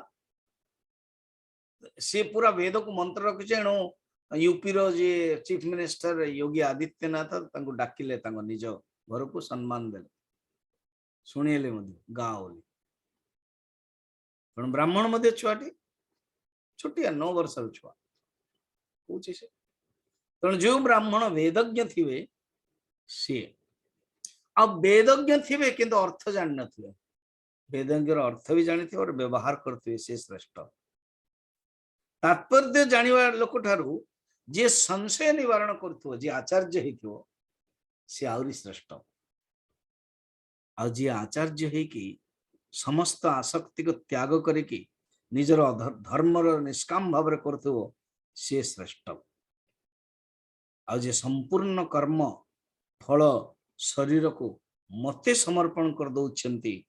से पूरा वेद को मंत्र रखिछे एणु यूपी रो जे चीफ मिनिस्टर योगी आदित्यनाथ तांको डाकिले तांको निज घर को सम्मान देले सुनिले मधे गाओली पण ब्राह्मण मधे छुआटी छोटिया 9 वर्षर छुआ पूछे से तण जो ब्राह्मण वेदज्ञ थिवे से अब वेदज्ञ थिवे किंतु अर्थ जान नथिवे वेदज्ञर अर्थ भी जानी और व्यवहार करते से श्रेष्ठ। तात्पर्य जानिबा लोक ठारू जे संशय निवारण करथो जे आचार्य हेथियो से आउरी श्रेष्ठ। आ जे आचार्य हे कि समस्त आसक्ति को त्याग करिकी निजर धर्मर निष्काम भाव रे करथो से श्रेष्ठ। आ जे संपूर्ण कर्म फल शरीर को मते समर्पण कर दउछंती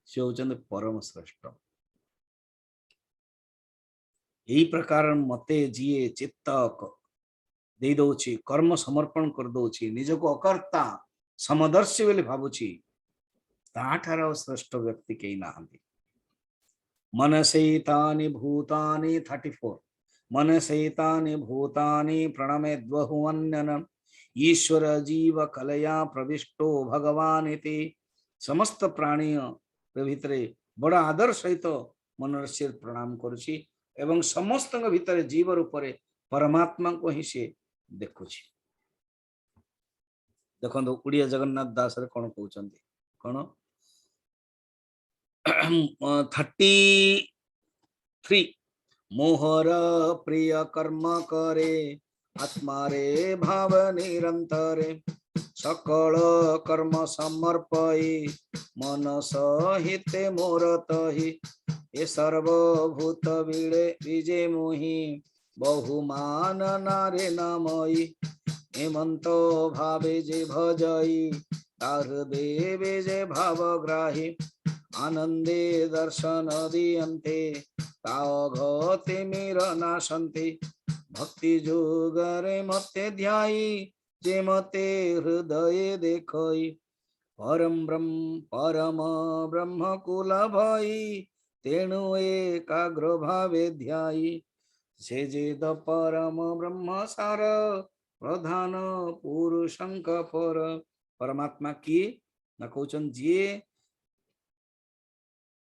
से होचंते परम श्रेष्ठ। यही प्रकार मते जीए चित्त दे दउछि कर्म समर्पण कर दउछि निजको अकर्ता समदर्शी बोली भाबुछि ताठार श्रेष्ठ व्यक्ति केही नाहंती। मनसैतानि भूतानि 34 मनसैतानि भूतानि प्रणमेद्वहुवन्यन ईश्वर जीव कलया प्रविष्टो भगवान इति। समस्त प्राणी भितरे बड़ा आदर सहित मनस्य प्रणाम करुछि एवं समस्त भितर जीव रूप परमात्मा को ही से देखुछि। देखो उड़िया जगन्नाथ दास रे कौन कहउछंती कौन 33 मोहर प्रिय कर्म करे आत्मा रे भाव निरंतरे सकल कर्म समर्पयी मन सहिते मोर तहि ए सर्वभूत विजय मोहि बहुमान नारे नामयी हेमंत भावे जे भजई तार देवे जे भावग्राही आनंदे दर्शन दियन्ते ताघते मेर नाशन्ते भक्ति जोगरे मते ध्यायी जे मते हृदय देखई परम ब्रह्म कुल भई तेणु एकाग्र भावे ध्यायी से जेद परम ब्रह्म सार प्रधान पुरुषंक पर परमात्मा किए ना कहउछन जी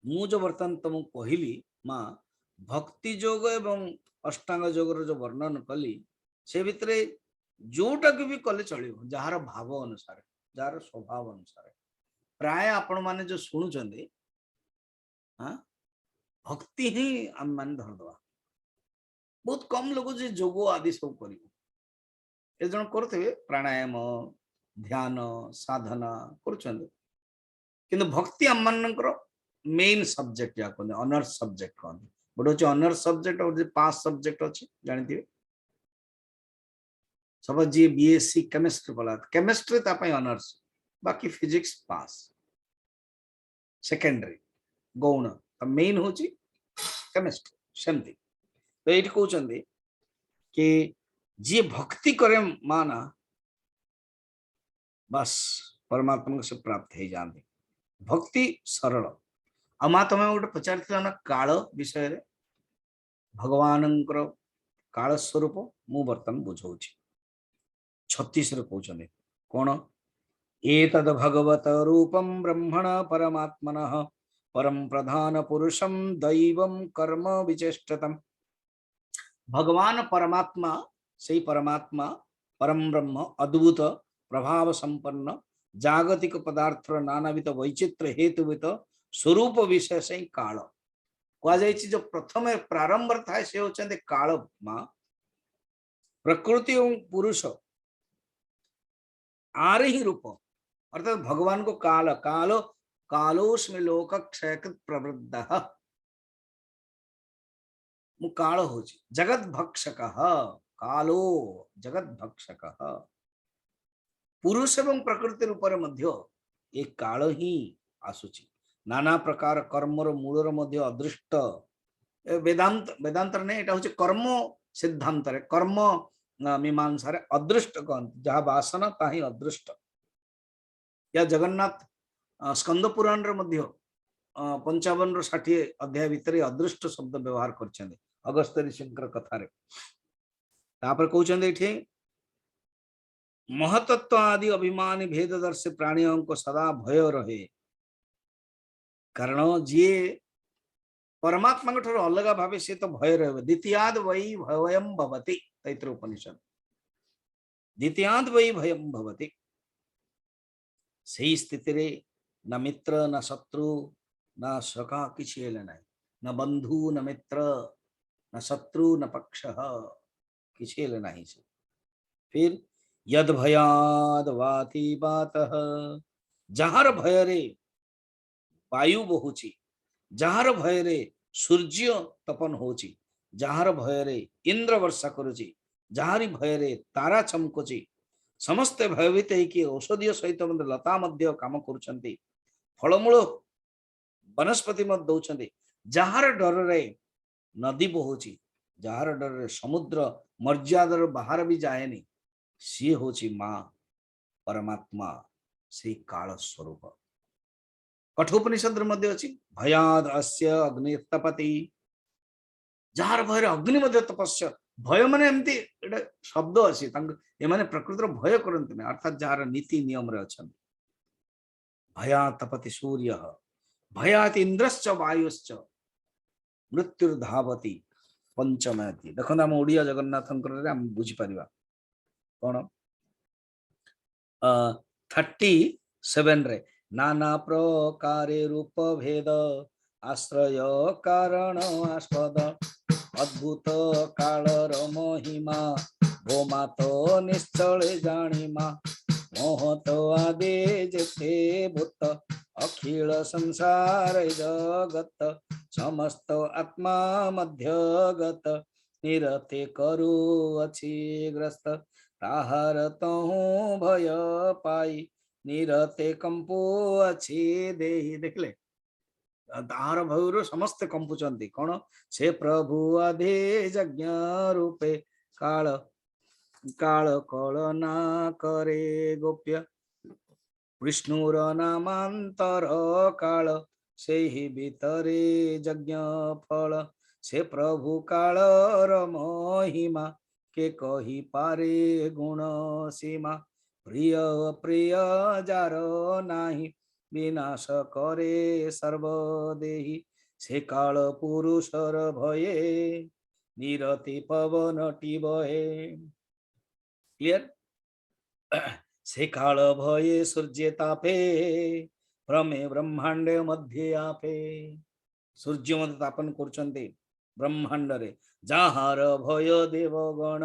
मु जो बर्तमान तुम कहली माँ भक्ति जोग एवं अष्टांग जोगर जो वर्णन कली से भितरे जोटा भी कले चलिबो जार भाव अनुसार जार स्वभाव अनुसार प्राय आपण माने जो सुनुचंदी हाँ भक्ति ही आम मान धरदवा बहुत कम लोग जो जोग आदि सब कर जन करते प्राणायाम ध्यान साधना कर भक्ति आम मानकर मेन सब्जेक्ट या कहते ऑनर्स सब्जेक्ट कहते गोटे हूँ ऑनर्स सब्जेक्ट और पास सब्जेक्ट अच्छी जानते सब जी बीएससी केमिस्ट्री पढ़ा केमिस्ट्री ऑनर्स बाकी फिजिक्स पास सेकेंडरी गौण मेन हूँ केमिस्ट्री सेमती। तो ये कहते कि जी भक्ति करे माना बस परमात्मा से प्राप्त हो जाते भक्ति सरल। आ माँ तुम गोटे पचार ना काल विषय रे भगवान काल स्वरूप मु बर्तमान बुझाऊँ 36 कहते कौन एतद भगवत रूपम ब्रह्मण परमात्मनः परम प्रधान पुरुषम दैवम कर्म विचेष्टतम। भगवान परमात्मा से परमात्मा परम ब्रह्म अद्भुत प्रभाव संपन्न जागतिक पदार्थ नानाविध वैचित्र्य हेतुवित स्वरूप विशेष ही काल कह जो प्रथम प्रारंभ थाए से होचंदे काल माँ प्रकृति और पुरुष आर ही रूप अर्थात भगवान को काल कालो कालोस्मि लोक क्षयकृत प्रवृद्ध मु काल हो जगत भक्षक कालो जगत भक्षक पुरुष एवं प्रकृति रूप ये काल ही आसुची नाना प्रकार कर्मर मूलर मध्य अदृष्ट वेदांत वेदांत ने एटा होचे कर्म सिद्धांत रे कर्म मीमांसा रे अदृष्ट कहते जहाँ वासना ताही अदृष्ट या जगन्नाथ स्कंद पुराण रे मध्य 55 ରୁ 60 अध्याय भितर अदृष्ट शब्द व्यवहार कर अगस्त ऋषिंकर कथारे तापर कहउछन एठी महतत्व आदि अभिमानी भेददर्शी प्राणियों को सदा भय रहे कारण जी परमात्मा ठार अलग भाव सी तो भय रहे द्वितीयाद वै भयम भवति तैत्र उपनिषद द्वितीयाद वै भयम भवति सही स्थिति रे न मित्र न शत्रु ना सखा किछि हेले नाही, न बंधु न मित्र न शत्रु न पक्ष किछि हेले नाही से। फिर यद भयाद वाति बातः, जहार भयरे वायु बहुची, जहार भयरे सूर्य तपन होची, जहार भयरे इंद्र वर्षा करुची, जहारी भयरे तारा चमकुची, समस्ते भयभीत होइकि औषधीय सहित लता मध्य काम करुछंती, फलमूल वनस्पति मत दौछंती, जहार डररे नदी बहुची, जहार डररे समुद्र मर्यादार बाहर भी जाएनी, सी होची माँ परमात्मा से काल स्वरूप। कठोपनिषद मध्य अछि भयाद अस्य अग्नितपति, जार भय अग्नि मध्य तपस्या, भय माने एमती एटा शब्द अछि तांग ए माने प्रकृतिर भय करंती नै, अर्थात जार नीति नियम रे अछन। भया तपति सूर्य, भयात इंद्रश्च वायुश्च, मृत्युर्धावति पंचमयति। देखो हम ओडिया जगन्नाथंकर रे हम बुझी परिबा कोन 37 रे नाना प्रकारे रूप भेद आश्रय कारण आस्पद अद्भुत कालर महिमा भोमा तो निश्चल जाणीमा मोहत आदे जेते भूत अखिल संसार जगत समस्त आत्मा मध्यगत निरते करु अछि ग्रस्त ताहार तहु भय पाई निरते कंपु अछि देहि। देखले ताहार भयरु समस्त कंपुचंती कोन से प्रभु आधे यज्ञ रूपे काल काल कलना करे गोप्य विष्णुर नामांतर काल से ही भीतरे यज्ञ फल से प्रभु कालर महिमा के कही पारे गुण सीमा प्रिय प्रिय जार नाही विनाश करे सर्वदेही से काल पुरुषर भये निरति पवन टिबहे। क्लियर? से काल भये सूर्य तापे भ्रमे ब्रह्मांड मध्य आपे, सूर्य मध्य तापन करचंती ब्रह्मांड रे जहार भय देवगण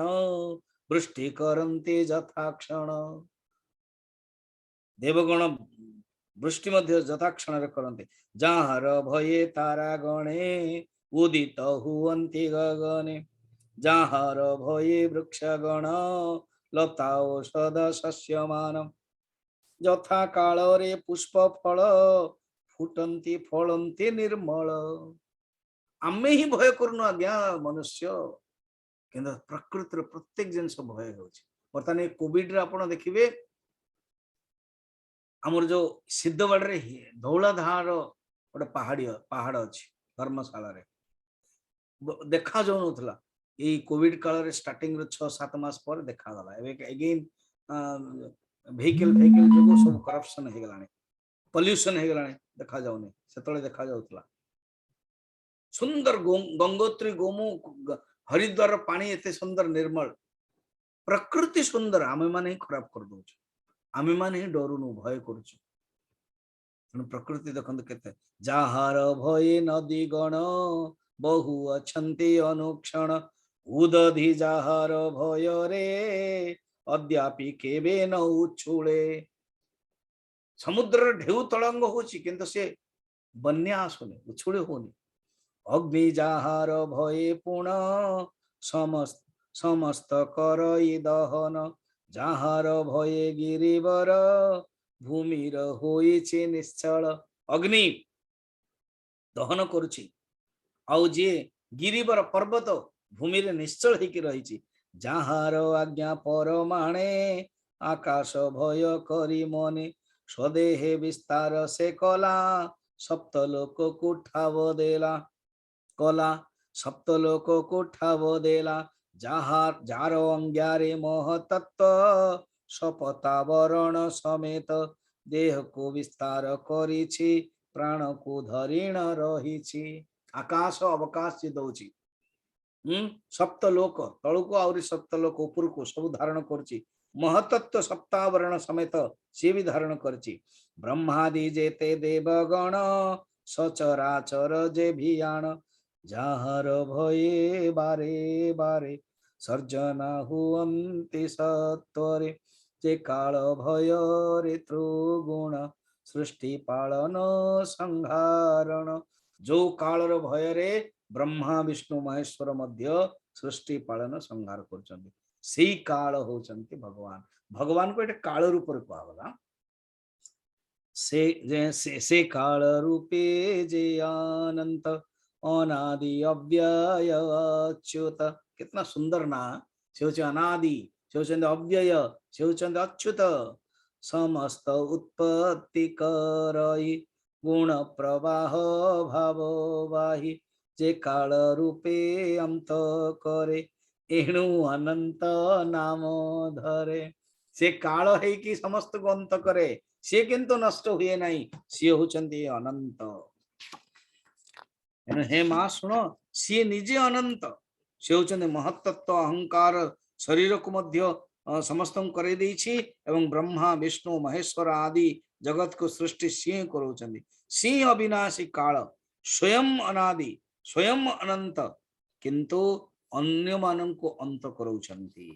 वृष्टि करन्ते यथाक्षण, देवगण वृष्टि मध्य यथाक्षण रे करन्ते जहार भये तारा गणे उदित हुवन्ति गगने जहार भये वृक्षगण लता औषध शस्यमान यथा काल रे पुष्प फल फुटन्ति फलन्ति निर्मल। आमे ही भय करूनु आज्ञा मनुष्य, किंतु प्रकृतिर प्रत्येक जिनस भय होछि। बर्तमान कोविड रे आपण देखिबे हमर जो सिद्धवाड़ रे धौलाधार गोटे पहाड़ अछि धर्मशाला रे देखा जाउ नथला, ये कोविड काल रे स्टार्टिंग रे 6-7 मास पर देखा गला। एबे अगेन व्हीकल जो सब करप्शन हे गलाने, पोल्यूशन हे गलाने, देखा जाउने सेतळे देखा जाउतला। सुंदर गंगोत्री गोमु हरिद्वार पानी एते सुंदर निर्मल, प्रकृति सुंदर, आमे माने ही खराब कर दउछ, आमे माने ही डरुनु भय करूछु। प्रकृति देखंत केते जहार भय नदी गण बहु अछंती अनुक्षण उदधि जहार भय रे अद्यापि केबे न उछुळे। समुद्र ढेउ तळंग होची किंतु से बन्या आसुनी, उछुळे होनी। अग्नि जहार भय पुण समस्त समस्त करई दहन जहार भय गिरिवर भूमिर होइछि निश्चल। अग्नि दहन करुछि आउ जे गिरिवर पर्वत भूमि रे निश्चल होइकि रहिछि जहार आज्ञा परमाणे आकाश भय करी मने स्वदेहे विस्तार से कला सप्तलोक को ठाव देला, कला सप्तलोक को ठाव देला जहार जार अंग्यारे महतत्व सपतावरण समेत देह को विस्तार करिछि प्राण को धरिण रहिछि। आकाश अवकाश जे दउछि सप्तलोक तळुको आउरी सप्तलोक उपरको सब धारण करछि, महतत्व सप्तावरण समेत से भी धारण करछि। ब्रह्मादि जेते देवगण सचराचर जे भियाण जाहर भये बारे बारे सर्जना हुअन्ति सत्वरे जे काल भय रे त्रिगुण सृष्टि पालन संहारण जो कालर भय रे ब्रह्मा विष्णु महेश्वर मध्य सृष्टि पालन संहार करछन्ति सेई काल होचन्ति भगवान भगवान को एटे काल रूप रे कहला से काल रूपे जे अनंत अनादि अव्यय अच्युत कितना सुंदर ना से होचे अनादि से होचन्ति अव्यय से होचन्ति अच्युत समस्त उत्पत्ति करई गुण प्रवाह भाव वाही जे काल रूपे अंत करे एणु अनंत नाम धरे से काल है कि समस्त को अंत करे सी किंतु नष्ट हुए नहीं सी होचंती अनंत हे माँ शुण सी निजे अनंत सी होचंती महत्त्व अहंकार शरीर को मध्य समस्त करे देछि एवं ब्रह्मा विष्णु महेश्वर आदि जगत को सृष्टि सी करोचंती सी अविनाशी काल स्वयं अनादि स्वयं अनंत किंतु अन्य मानन को अंत करोचंती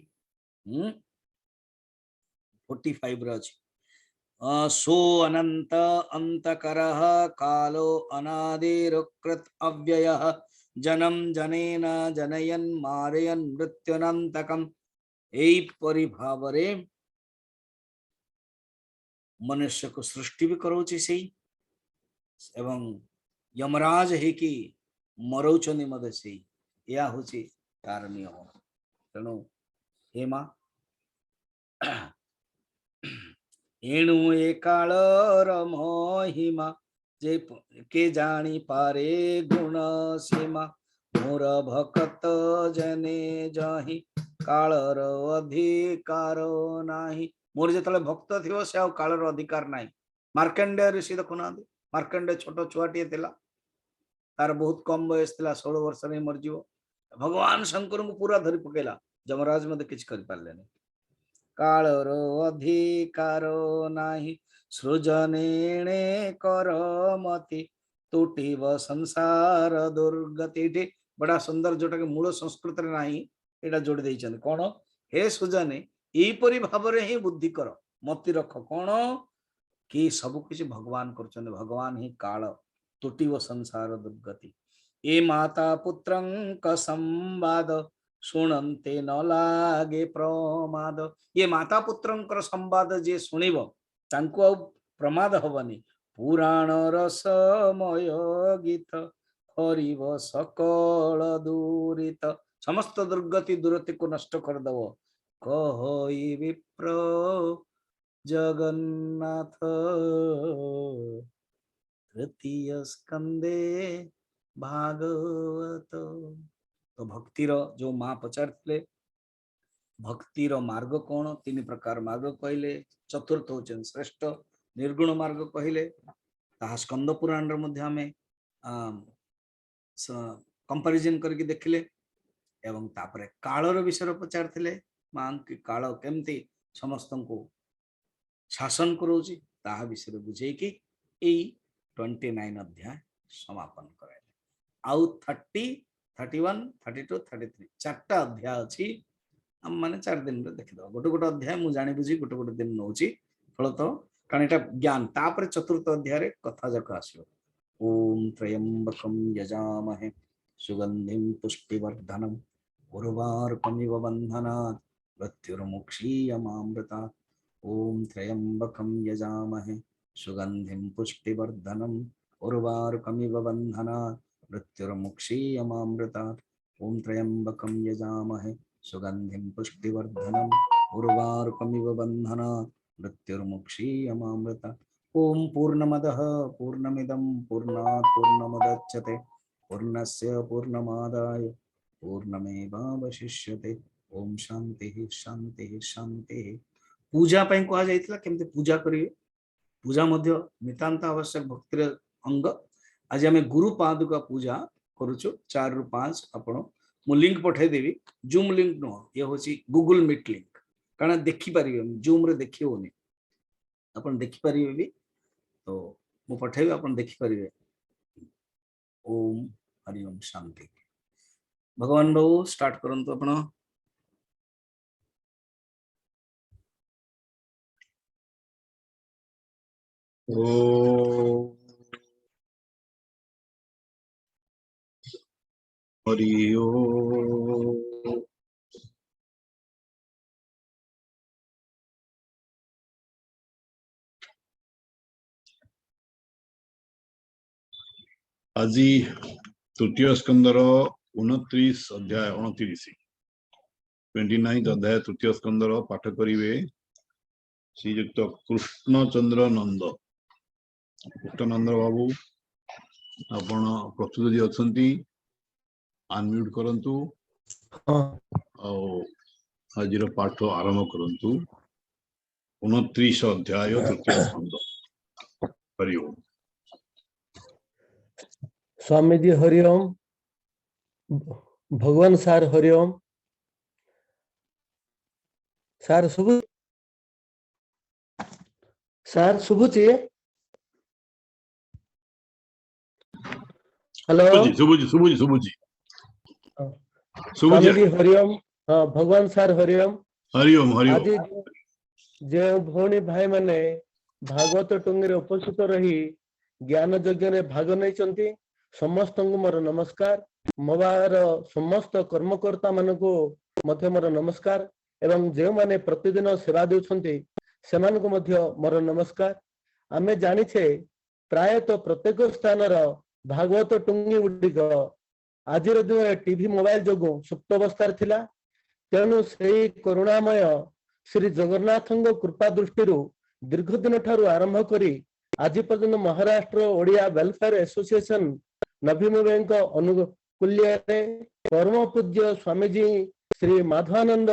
45 रच सो अनंत अंतकरः कालो अनादिरुकृत अव्ययः जनम जनेन जनयन मारयन मृत्युनंतकम एई परिभावरे मनुष्य को सृष्टि भी करोछि सेई एवं यमराज है कि मरौचनि मद सेई या होछि तार नियम तेणु हे मां एणु ए कालर महिमा जे के जानी पारे गुण सीमा मोर भक्त जने जही कालर अधिकार नाही मोर जतले भक्त थियो से कालर अधिकार नाही मार्कंडेय ऋषि देखुना मार्कंडेय छोट छुआटी थिला तार बहुत कम बयस थिला 16 वर्ष रे मर जीवो भगवान शंकर को पूरा धरि पकेला जमराज मते किछ करि पारले नहीं कालर अधिकार नाही सृजनेणे करमति तुटिव संसार दुर्गति बड़ा सुंदर जोटा के मूल संस्कृत रे नाही एटा जोड़ी देइछन कोन हे सृजने एई परि भाबरे ही बुद्धि कर मति रख कोन कि सब किछ भगवान करछन भगवान ही काल तुटिव संसार दुर्गति ए माता पुत्रंक संवाद शुणन्ते न लागे प्रमाद ये माता पुत्रंकर संवाद जे सुनिब तांको आ प्रमाद हबनी पुराण रसमय गीत हरिव सकल दूरित समस्त दुर्गति दुरति को नष्ट कर दव कहई विप्र जगन्नाथ तृतीय स्कंदे भागवत तो भक्तिर जो माँ पचारथिले भक्तिर मार्ग कौन तीन प्रकार मार्ग कहले चतुर्थ होचन श्रेष्ठ निर्गुण मार्ग कहले ताहा स्कंद पुराण रे मध्ये हमें कंपैरिजन करके देखिले एवं तापरे कालर विषय पचारथिले मां कि काल केमती समस्त को शासन करोची ताहा विषय बुझे कि ए 29 अध्याय समापन करे आउ 30 31 32 33 चारटा अध्याय अछि हम माने 4 दिन रे देखि दो गोटे गोटे अध्याय मु जानि बुझी गोटे गोटे दिन नउची फलत कारण एटा ज्ञान तापर चतुर्थ अध्याय रे कथा जक आसीयो ओम त्र्यंबकम यजामहे सुगंधिं पुष्टिवर्धनम उर्वारुकमिव बन्धनात् मृत्युर्मुक्षीयमामृतात् ओम त्र्यंबकम यजामहे सुगंधिं पुष्टिवर्धनम उर्वारुकमिव बन्धनात् मृत्युर्मुक्षीयमामृतात् ओम त्र्यंबकम यजामहे सुगंधिं पुष्टिवर्धनम उर्वारुकमिव बन्धनात् मृत्युर्मुक्षीयमामृतात् ओम पूर्णमदः पूर्णमिदं पूर्णात् पूर्णमुदच्यते पूर्णस्य पूर्णमादाय पूर्णमेवावशिष्यते ओम शांति शांति शांति पूजा पई कहा जायतिला केमते पूजा करिवे पूजा मध्य नितांत आवश्यक भक्तिर अंग आज आम गुरु पादुका पूजा करुचु 4 रु 5 आपण मु लिंक पठाई देवी जूम लिंक नो ये होची गूगल मीट लिंक कारण देखि परिबे जूम रे देखि होनी आपण देखि परिबे भी तो मु पठाइबे आपण देखि परिबे ओम हरि ओम शांति। भगवान बाबू स्टार्ट करंतु आपण। ओ हरि ओम। আজি तृतीय स्कंदर 29 अध्याय 29 अध्याय तृतीय स्कंदर पाठ करिवे श्रीयुक्त कृष्णचंद्र नंद। कृष्णनंद बाबू आपण प्रस्तुत जी अछंती अनम्यूट करंतु आज पाठ आरंभ करंतु 29 अध्याय तृतीय स्कंद। हरि ओम। स्वामी जी हरि ओम। भगवान सार हरि ओम। सार शुभ सार शुभुची। हेलो शुभुजी शुभुजी शुभुजी स्वामी जी हरि ओम। हाँ भगवान सार हरि ओम। हरि ओम हरि आज ओम। जो भौणी भाई माने भागवत टुंगी उपस्थित रही ज्ञान यज्ञ में भाग नहीं समस्त मोर नमस्कार। मोबार समस्त कर्मकर्ता मान को मध्य मोर नमस्कार एवं जो माने प्रतिदिन सेवा देउछन्ति सेमानक मध्य मोर नमस्कार। आमे जानिछे प्रायतः प्रत्येक स्थान भागवत टुंगी गुड़िक आज दिन टीवी मोबाइल जो सुप्त अवस्था थिला। तेणु से करुणामय श्री जगन्नाथ कृपा दृष्टि दीर्घ दिन ठारू आरंभ करी आज पर्यंत महाराष्ट्र ओडिया वेलफेयर एसोसिएशन नवी मुंबई अनुकूल्य परम पूज्य स्वामीजी श्री माधवानंद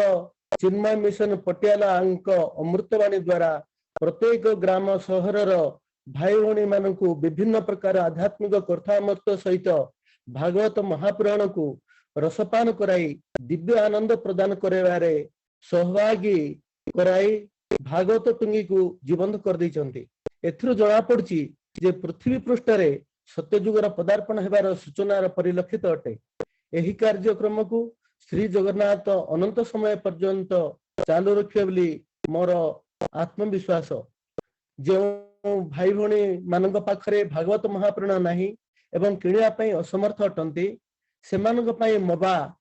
चिन्मय मिशन पटियाला अमृतवाणी द्वारा प्रत्येक ग्राम सहर भाई भौणी मानू विभिन्न प्रकार आध्यात्मिक कथामृत सहित भागवत महापुराण को रसपान कराई दिव्य आनंद प्रदान करारे सहभागी कराई भागवत टुंगी को जीवंत कर देइछन्ति। एथुरु जणा पड़छि जे पृथ्वी पृष्ठरे सत्ययुगर पदार्पण हेबार सूचनार परिलक्षित अटे। एही कार्यक्रम को श्री जगन्नाथ अनंत समय पर्यंत चालू रखिबे बोली मोर आत्मविश्वास। जो भाई भौणी मानक पाखरे भागवत महापुराण नाही एवं किणिया पई असमर्थ अटंती सेमानक पई मोबा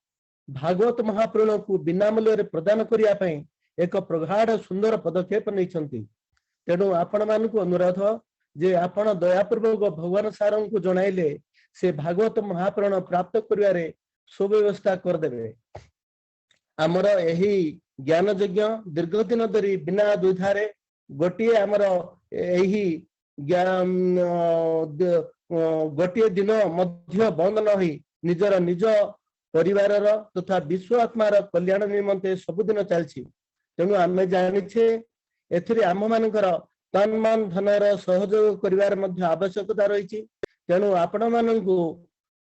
भागवत महापुराण को बिना मूल्य प्रदान करिया पई एक प्रगाढ़ सुंदर पदक्षेप नहीं। तेणु आपण मानक अनुरोध जे आपण दयापूर्वक भगवान सारंग को जणाइले से भागवत महापुराण प्राप्त करिवारे सुव्यवस्था कर देबे। आमर एही ज्ञान यज्ञ दीर्घ दिन धरी बिना दुधारे गोटे आमर एही गोटे दिन मध्य बंद न होई निजर निज परिवार तथा विश्व आत्मार कल्याण निमंते सबुदिन चलछि। तेणु आमे जानिछे एथिरे आम मानकर तन मन धनर सहयोग करिवार मध्य आवश्यकता रही। तेणु आपण मानकु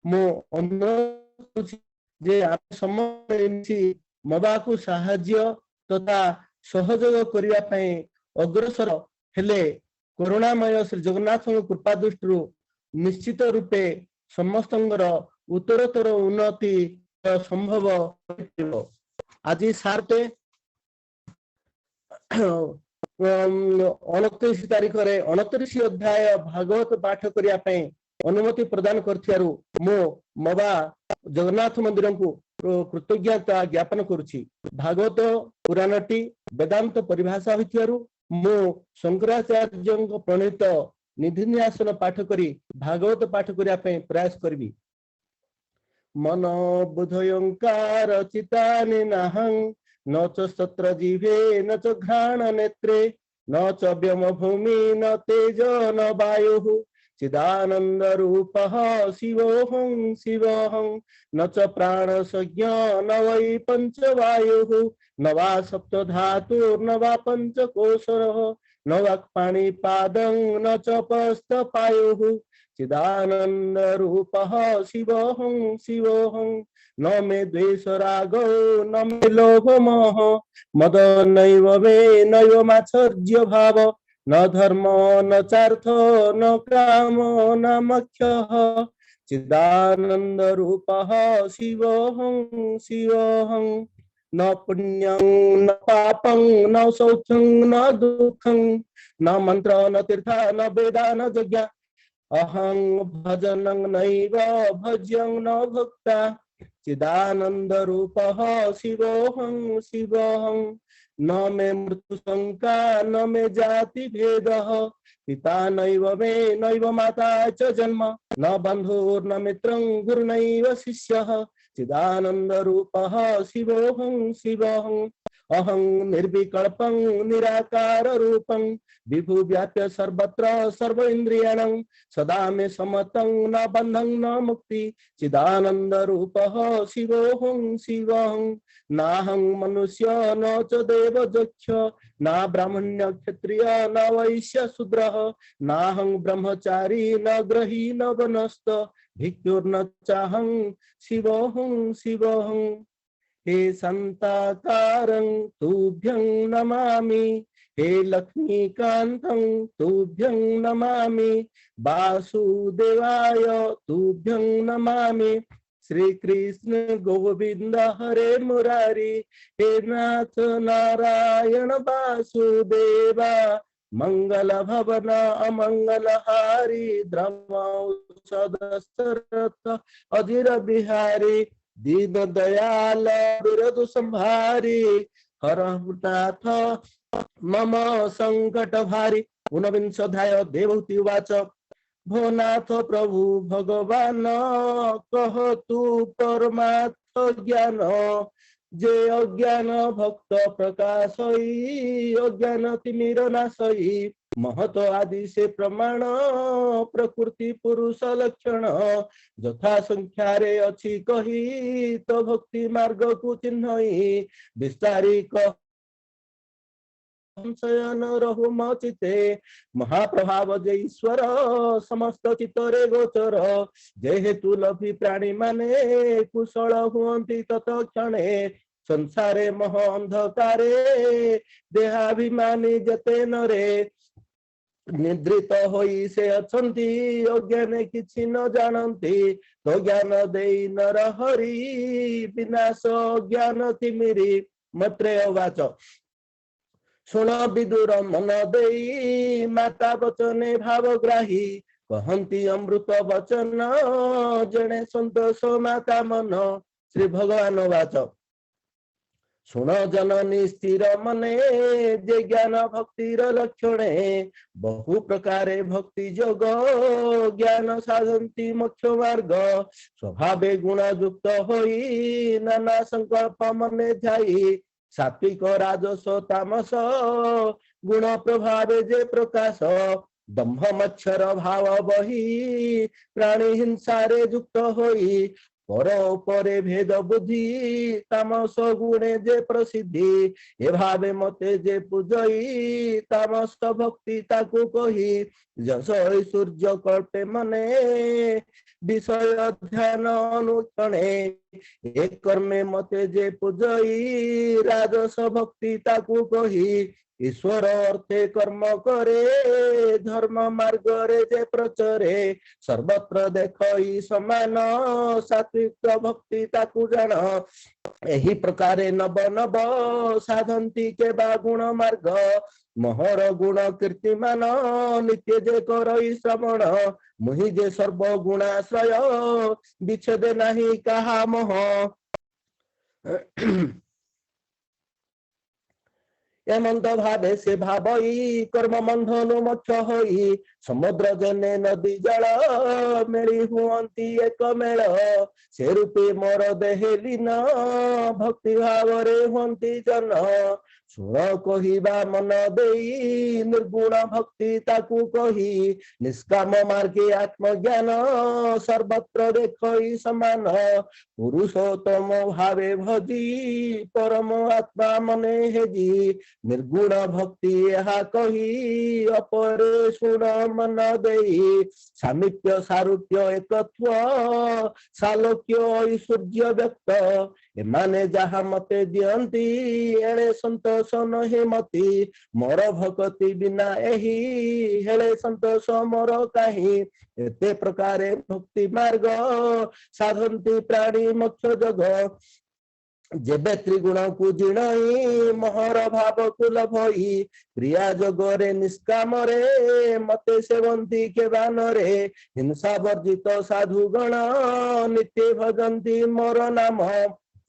मो अनुरोध करुछि जे आप समस्त मोबा को साहाय्य तथा सहयोग करिवा पई अग्रसर हेले करुणामय श्री जगन्नाथ कृपा दृष्टि निश्चित रूपे समस्तंगर उत्तरोत्तर उन्नति संभव। आज सार्टे 29 तारीख रे 29 अध्याय भागवत पाठ करिया पई अनुमति प्रदान करथियारु मो मोबा जगन्नाथ मंदिर को कृतज्ञता ज्ञापन करुछि। भागवत पुराणटी वेदांत परिभाषा होथियारु मो शंकराचार्य प्रणीत निधिन्यासन पाठ करी भागवत पाठ करिया पई प्रयास करबी। मन बुधयंकार चितानि नाहं न च सत्र जीवे न च घ्राण नेत्रे न च व्योम भूमि न तेज न वायुः चिदानंद रूपः शिवोऽहं शिवोऽहं न च प्राण संज्ञ न वै पंचवायुः न वा सप्त धातुर्न वा पंचकोशरः न वा पाणिपादं न च पस्तपायुः चिदानंद रूपः शिवोऽहं शिवोऽहं न मे द्वेष रागो न मे लोभ मोह मद नैव मे नैव मात्सर्य भाव न धर्म न चार्थ न काम न मोक्षः चिदानंद रूपः शिवोऽहं शिवोऽहं न पुण्यं न पापं न शौचं न दुःखं न मंत्र न तीर्थ न वेदा न यज्ञ अहं भजनं नैव भज्यं न भक्ता चिदानंद रूपः शिवोऽहं शिवोऽहं न मे मृत्यु शंका न मे जाति भेदः पिता नैव मे नैव माता च जन्म न बन्धुर्न मित्रं गुरुनैव शिष्यः चिदानंद रूपः शिवोऽहं शिवोऽहं अहं निर्विकल्पं निराकार रूपं विभु व्याप्य सर्वत्र सर्व इंद्रियाणां सदा मे समतं न बन्धं न मुक्ति चिदानंद रूपः शिवोऽहं शिवोऽहं नाहं मनुष्य न च देव यक्ष न ब्राह्मण्य क्षत्रिय न वैश्य शूद्रः नाहं ब्रह्मचारी न गृही न वनस्थ भिक्षुर्न चाहं शिवोऽहं शिवोऽहं हे शान्ताकारं तुभ्यं नमामि हे लक्ष्मीकान्तं तुभ्यं नमामि वासुदेवाय तुभ्यं नमामि श्री कृष्ण गोविंद हरे मुरारी हे नाथ नारायण वासुदेवा मंगल भवन अमंगल हारी द्रवौषध शरथ अधीर बिहारी दीन दयाल विरधु संहारी हरनाथ मम संकट भारी ऊनविंशोऽध्याय देवहूति उवाच भो नाथ प्रभु भगवान कहतु परमार्थ ज्ञान जे अज्ञान भक्त प्रकाशई अज्ञान तिमिर नाशई महत आदि से प्रमाण प्रकृति पुरुष लक्षण यथा संख्यारे अछि कही तो भक्ति मार्ग को चिन्हई विस्तारिक शयन रहु मचिते महाप्रभाव जे ईश्वर समस्त चित्तरे गोचर जेहेतु लभि प्राणी माने कुशल हुअन्ति तत्क्षणे संसारे मह अंधकारे देहाभिमानी जते नरे निद्रित होई से अछंती अज्ञाने किछि न जानन्ति तो ज्ञान देई नर हरि विनाश ज्ञान तिमिरी मैत्रेय उवाच शुण विदुर मन देई माता वचने भावग्राही कहन्ति अमृत वचन जने संतोष माता मन श्री भगवान उवाच शुण जननी स्थिर मने जे ज्ञान भक्तिर लक्षणे बहु प्रकारे भक्ति जोग ज्ञान साधन्ति मोक्ष मार्ग स्वभावे गुणयुक्त होई नाना संकल्प मने ध्यायी सात्विक राजस तामस गुण प्रभावे जे प्रकाश दम्भ मच्छर भाव बही प्राणी हिंसारे युक्त होई पर परे भेद बुद्धि तामस गुणे जे प्रसिद्धि ए भावे मते जे पूजई तामस भक्ति ताकू कही जस सूर्य कल्पे मने विषय ध्यान अनुक्षणे एक कर्मे मते जे पूजई राजस भक्ति ताकू कही ईश्वर अर्थे कर्म करे धर्म मार्ग रे जे प्रचरे सर्वत्र देखई समान सात्विक भक्ति ताकू जान एही प्रकारे नव नव साधन्ति के बा गुण मार्ग मोहर गुण कीर्तिमान नित्य जे करई श्रवण मुहि जे सर्व गुणाश्रय विच्छेदे नाही कहा मोह एमंत भावे से भावई कर्म बंधन मोक्ष होई समुद्र जने नदी जल मेली हुअन्ति एक मेल से रूपे मोर देहे लीन भक्ति भाव रे हुअन्ति जन शुण कहिबा मन देई निर्गुण भक्ति ताकू कही निष्काम मार्गे आत्मज्ञान सर्वत्र देखई समान पुरुषोत्तम भावे भजी परम आत्मा मने हेजी निर्गुण भक्ति यहा कही अपरे शुण मन देई सामिप्य सारूप्य एकत्व सालोक्य ऐश्वर्य व्यक्त एमाने जहा मते दियंती एणे संतोष नहे मती मोर भक्ति बिना एही हेले संतोष मोर काहि एते प्रकारे भक्ति मार्ग साधंती प्राणी मोक्ष जग जेबे त्रिगुण को जिणई मोहर भाव को लभई क्रिया जगरे निष्काम रे मते सेवंती के बानरे हिंसा वर्जित साधु गण नित्य भजंती मोर नाम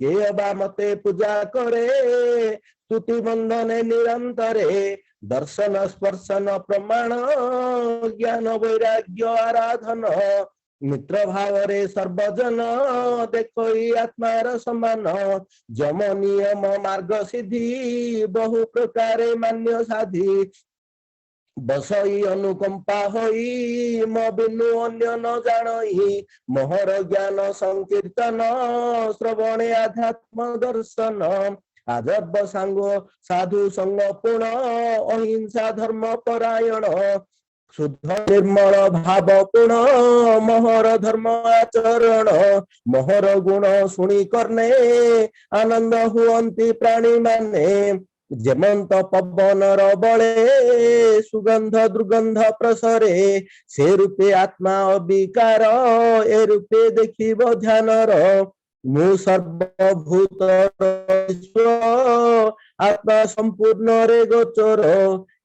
के बा मते पूजा करे स्तुति बंधने निरंतरे दर्शन स्पर्शन प्रमाण ज्ञान वैराग्य आराधन मित्र भाव रे सर्वजन देखोई आत्मार समान जम नियम मार्ग सिद्धि बहु प्रकारे मान्य साधि बसई अनुकंपा होई म बिनु अन्य न जानई मोहर ज्ञान संकीर्तन श्रवणे आध्यात्म दर्शन आजब सांग साधु संग पूर्ण अहिंसा धर्म परायण शुद्ध निर्मल भाव पूर्ण मोहर धर्म आचरण मोहर गुण शुणी करने आनंद हुअंती प्राणी माने जेमंत पवन बले सुगंध दुर्गंध प्रसरे से रूपे आत्मा अविकार ए रूपे देखिब ध्यानर मु सर्वभूत आत्मा संपूर्ण रे गोचर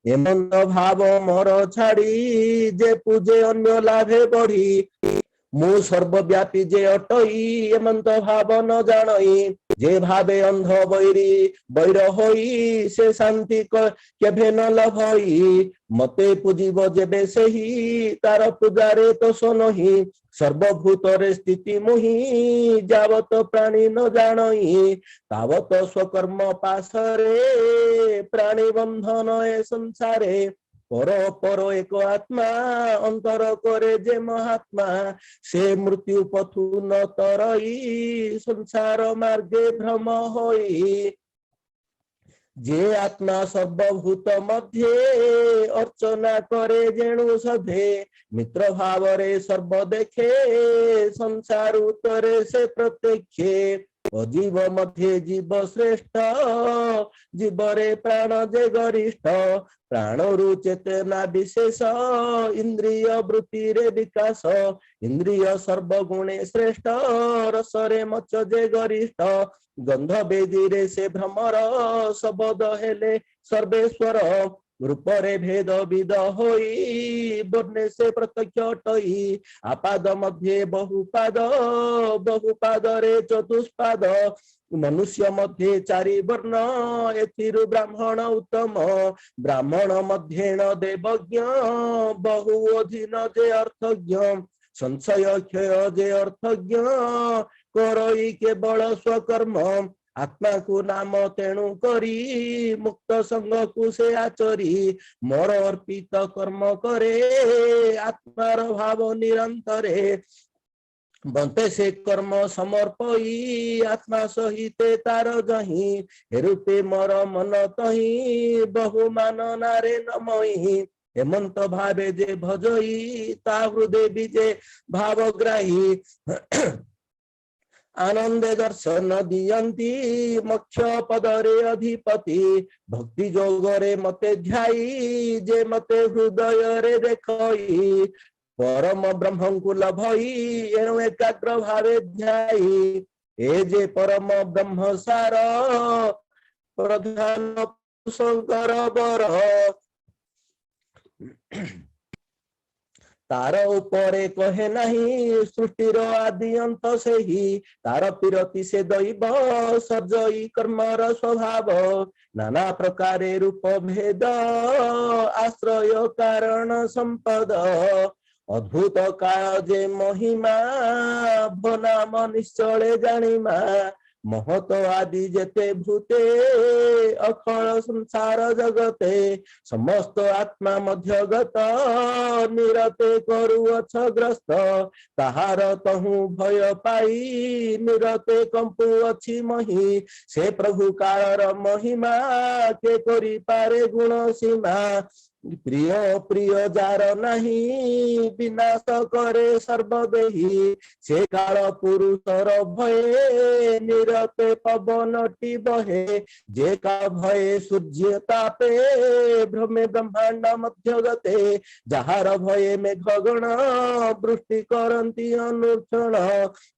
एमंत भाव मोर छाड़ी जे पूजे अन्य लाभे बढ़ी मु सर्वव्यापी जे अटई एमंत भाव न जानई जे भावे अंध बैरी बैर होई से शांति केभे न लभई मते पूजिब जेबे सेही तार पूजारे तोष नहीं सर्वभूत रे स्थिति मुहि जावत प्राणी न जानई तावत स्वकर्म पासरे प्राणी बंधन ए संसारे पर पर एक आत्मा अंतर करे जे महात्मा से मृत्यु पथु न तरई संसार मार्गे भ्रम होई जे आत्मा सर्वभूत मध्य अर्चना करे जेणु सधे मित्र भाव रे सर्व देखे संसार उतरे से प्रत्यक्षे अजीव मध्य जीव श्रेष्ठ जीव रे प्राण जे गरिष्ठ प्राण रु चेतना विशेष इंद्रिय वृत्ति रे विकास इंद्रिय सर्वगुणे श्रेष्ठ रस रे मच जे गरिष्ठ गंध बेदी रे से भ्रमर शब्द हेले सर्वेश्वर रूप रे भेद विद होई वर्णे से प्रत्यक्ष अटई आपाद मध्य बहुपाद रे चतुष्पाद मनुष्य मध्य चारि वर्ण एथिरु ब्राह्मण उत्तम ब्राह्मण मध्येण देवज्ञ बहु अधीन जे अर्थज्ञ संशय क्षय जे अर्थज्ञ करई केवल स्वकर्म आत्मा को नाम तेणु करी मुक्त संग को से आचरी मोर अर्पित कर्म करे आत्मार भाव निरंतरे बंते से कर्म समर्पई आत्मा सहिते तार जही हेरुते मोर मन तही बहुमान नारे नमई हेमंत भावे जे भजई ता हृदय विजे भावग्राही आनंदे दर्शन दियंती मोक्ष पदरे अधिपति भक्ति जोगरे मते ध्याई जे मते हृदय रे देखई परम ब्रह्म को लभई एणु एकाग्र भावे ध्याई ए जे परम ब्रह्म सार प्रधान शंकर बर तार उपरे कहे नहीं सृष्टिर आदि अंत से ही तार पिरति से दैव सर्जई कर्मर स्वभाव नाना प्रकारे रूप भेद आश्रय कारण संपद अद्भुत काल जे महिमा भनाम निश्चले जानिमा महत आदि जेते भूते अखल संसार जगते समस्त आत्मा मध्य गत निरते करुअछ ग्रस्त ताहार तहु भय पाई निरते कंपु अछि मही से प्रभु कालर महिमा के करि पारे गुण सीमा प्रिय प्रिय जार नहीं विनाश करे सर्वदेही से काल पुरुषर भये निरते पवनटी बहे जे का भये सूर्य तापे भ्रमे ब्रह्मांड मध्य गते जहार भये मेघगण वृष्टि करंती अनुक्षण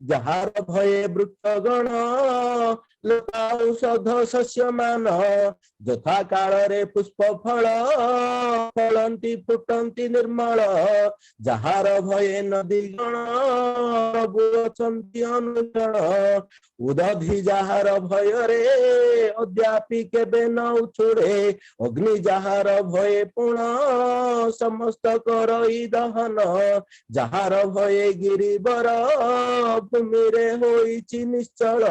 जहार भये वृक्षगण लता औषध शस्यमान यथा काल पुष्प फल फलंती फुटंती निर्मल जहार भये नदी गण बुझंती अनुजन उदधि जहार भय रे अद्यापि केबे न उछुड़े अग्नि जहार भये पुण समस्त करई दहन जहार भये गिरिवर भूमि रे होइछि निश्चल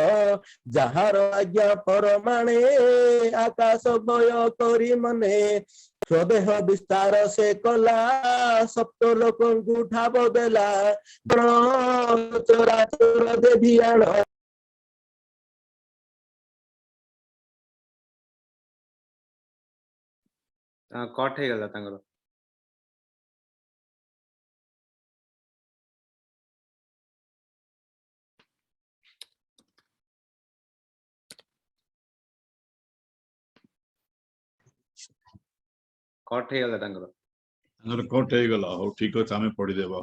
जहार आज्ञा परमाणे आकाश भय करी मने स्वदेह विस्तार से कला सप्त लोक ठाब देला चराचर देभियाण कट हे गला तांगर कट हे गला तांगर ତାଙ୍କର କଟ ହେଇଗଲା। ହଉ ଠିକ ଅଛି ଆମେ ପଢିଦେବା।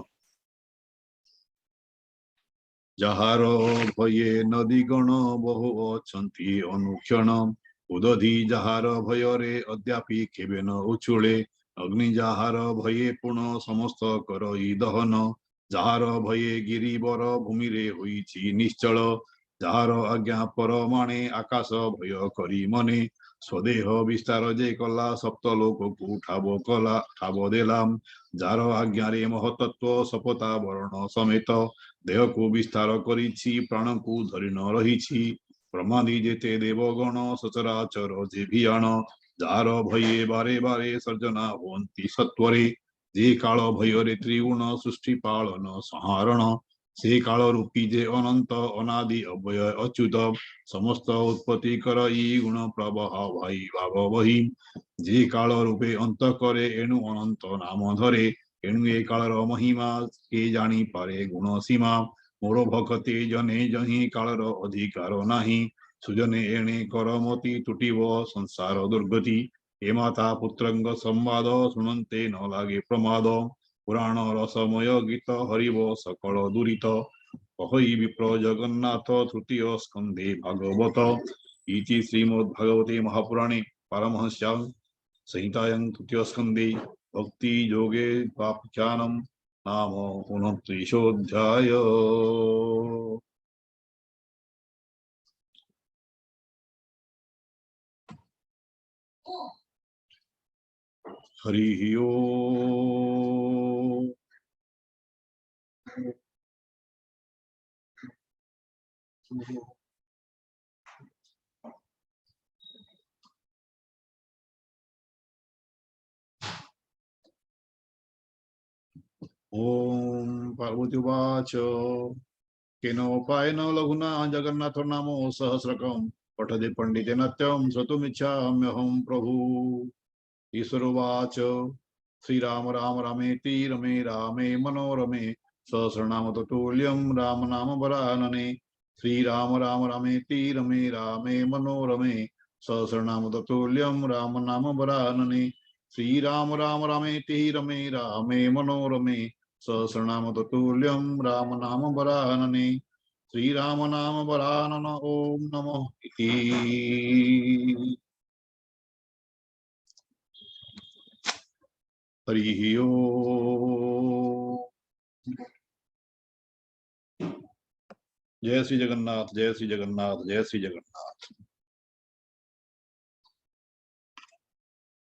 ଯାହାର ଭये ନଦୀ ଗଣ ବହୁ ଅଛନ୍ତି ଅନୁକ୍ଷଣ ଉଦଧି ଯାହାର ଭୟରେ ଅଦ୍ୟାପି କେବେ ନ ଉଛୁଳେ ଅଗ୍ନି ଯାହାର ଭये ପୁଣ ସମସ୍ତ କରଇ ଦହନ ଯାହାର ଭये ଗିରିବର ଭୂମିରେ ହୋଇଛି ନିଶ୍ଚଳ ଯାହାର ଆଜ୍ଞା ପରମାଣେ ଆକାଶ ଭୟ କରି ମନେ ସ୍ୱଦେହ ବିସ୍ତାର ଯେ କଲା ସପ୍ତ ଲୋକକୁ ଠାବ ଦେଲା ଯାହାର ଆଜ୍ଞାରେ ମହତତ୍ଵ ସପତା ବରଣ ସମେତ ଦେହକୁ ବିସ୍ତାର କରିଛି ପ୍ରାଣକୁ ଧରି ନ ରହିଛି ବ୍ରହ୍ମାଦି ଯେତେ ଦେବଗଣ ସଚରାଚର ଯେ ଭିଆଣ ଯାହାର ଭये ବାରେ ବାରେ ସର୍ଜନା ହୁଅନ୍ତି ସତ୍ୱରେ ଯେ କାଳ ଭୟରେ ତ୍ରିଗୁଣ ସୃଷ୍ଟି ପାଳନ ସଂହାରଣ ସେ କାଳ ରୂପୀ ଯେ ଅନନ୍ତ ଅନାଦି ଅଭୟ ଅଚ୍ୟୁତ ସମସ୍ତ ଉତ୍ପତ୍ତି କରଇ ଗୁଣ ପ୍ରବାହ ଭାଇ ଭାବ ବହି ଯେ କାଳ ରୂପେ ଅନ୍ତ କରେ ଏଣୁ ଅନନ୍ତ ନାମ ଧରେ ଏଣୁ ଏ କାଳର ମହିମା କେ ଜାଣିପାରେ ଗୁଣ ସୀମା ମୋର ଭକତେ ଜନେ ଜହିଁ କାଳର ଅଧିକାର ନାହିଁ ସୁଜନେ ଏଣେ କରମତି ତୁଟିବ ସଂସାର ଦୁର୍ଗତି ଏ ମାତା ପୁତ୍ରଙ୍କ ସମ୍ବାଦ ଶୁଣନ୍ତେ ନ ଲାଗେ ପ୍ରମାଦ ପୁରାଣ ରସମୟ ଗୀତ ହରିବ ସକଳ ଦୁରିତ କହଇ ବିପ୍ର ଜଗନ୍ନାଥ ତୃତୀୟ ସ୍କନ୍ଧେ ଭାଗବତ ଇତି ଶ୍ରୀମଦ୍ ଭାଗବତେ ମହାପୁରାଣେ ପାରମହଂସ୍ୟାଂ संहितायां तृतीय स्कन्धे भक्ति योगे पाप्यानं नाम 29 हरि ओम। ओम पार्वती उवाच केनोपायेन लघुना जगन्नाथ नामो सहस्रकं पठति पंडितेन नित्यं श्रोतुमिच्छाम्यहं प्रभु। ईश्वर उवाच श्रीराम राम रामेति रमे रामे मनोरमे सहस्रनाम तत्तुल्यं राम नाम वरानने श्रीराम राम रामेति रमे रामे मनोरमे सहस्रनाम तत्तुल्यं राम नाम वरानने श्रीराम राम रामेति रमे रामे मनोरमे सहस्रनाम तत्तुल्यं राम नाम वरानने श्रीराम नाम वरानन ओम नमः इति। हरि ओम। जय श्री जगन्नाथ जय श्री जगन्नाथ जय श्री जगन्नाथ।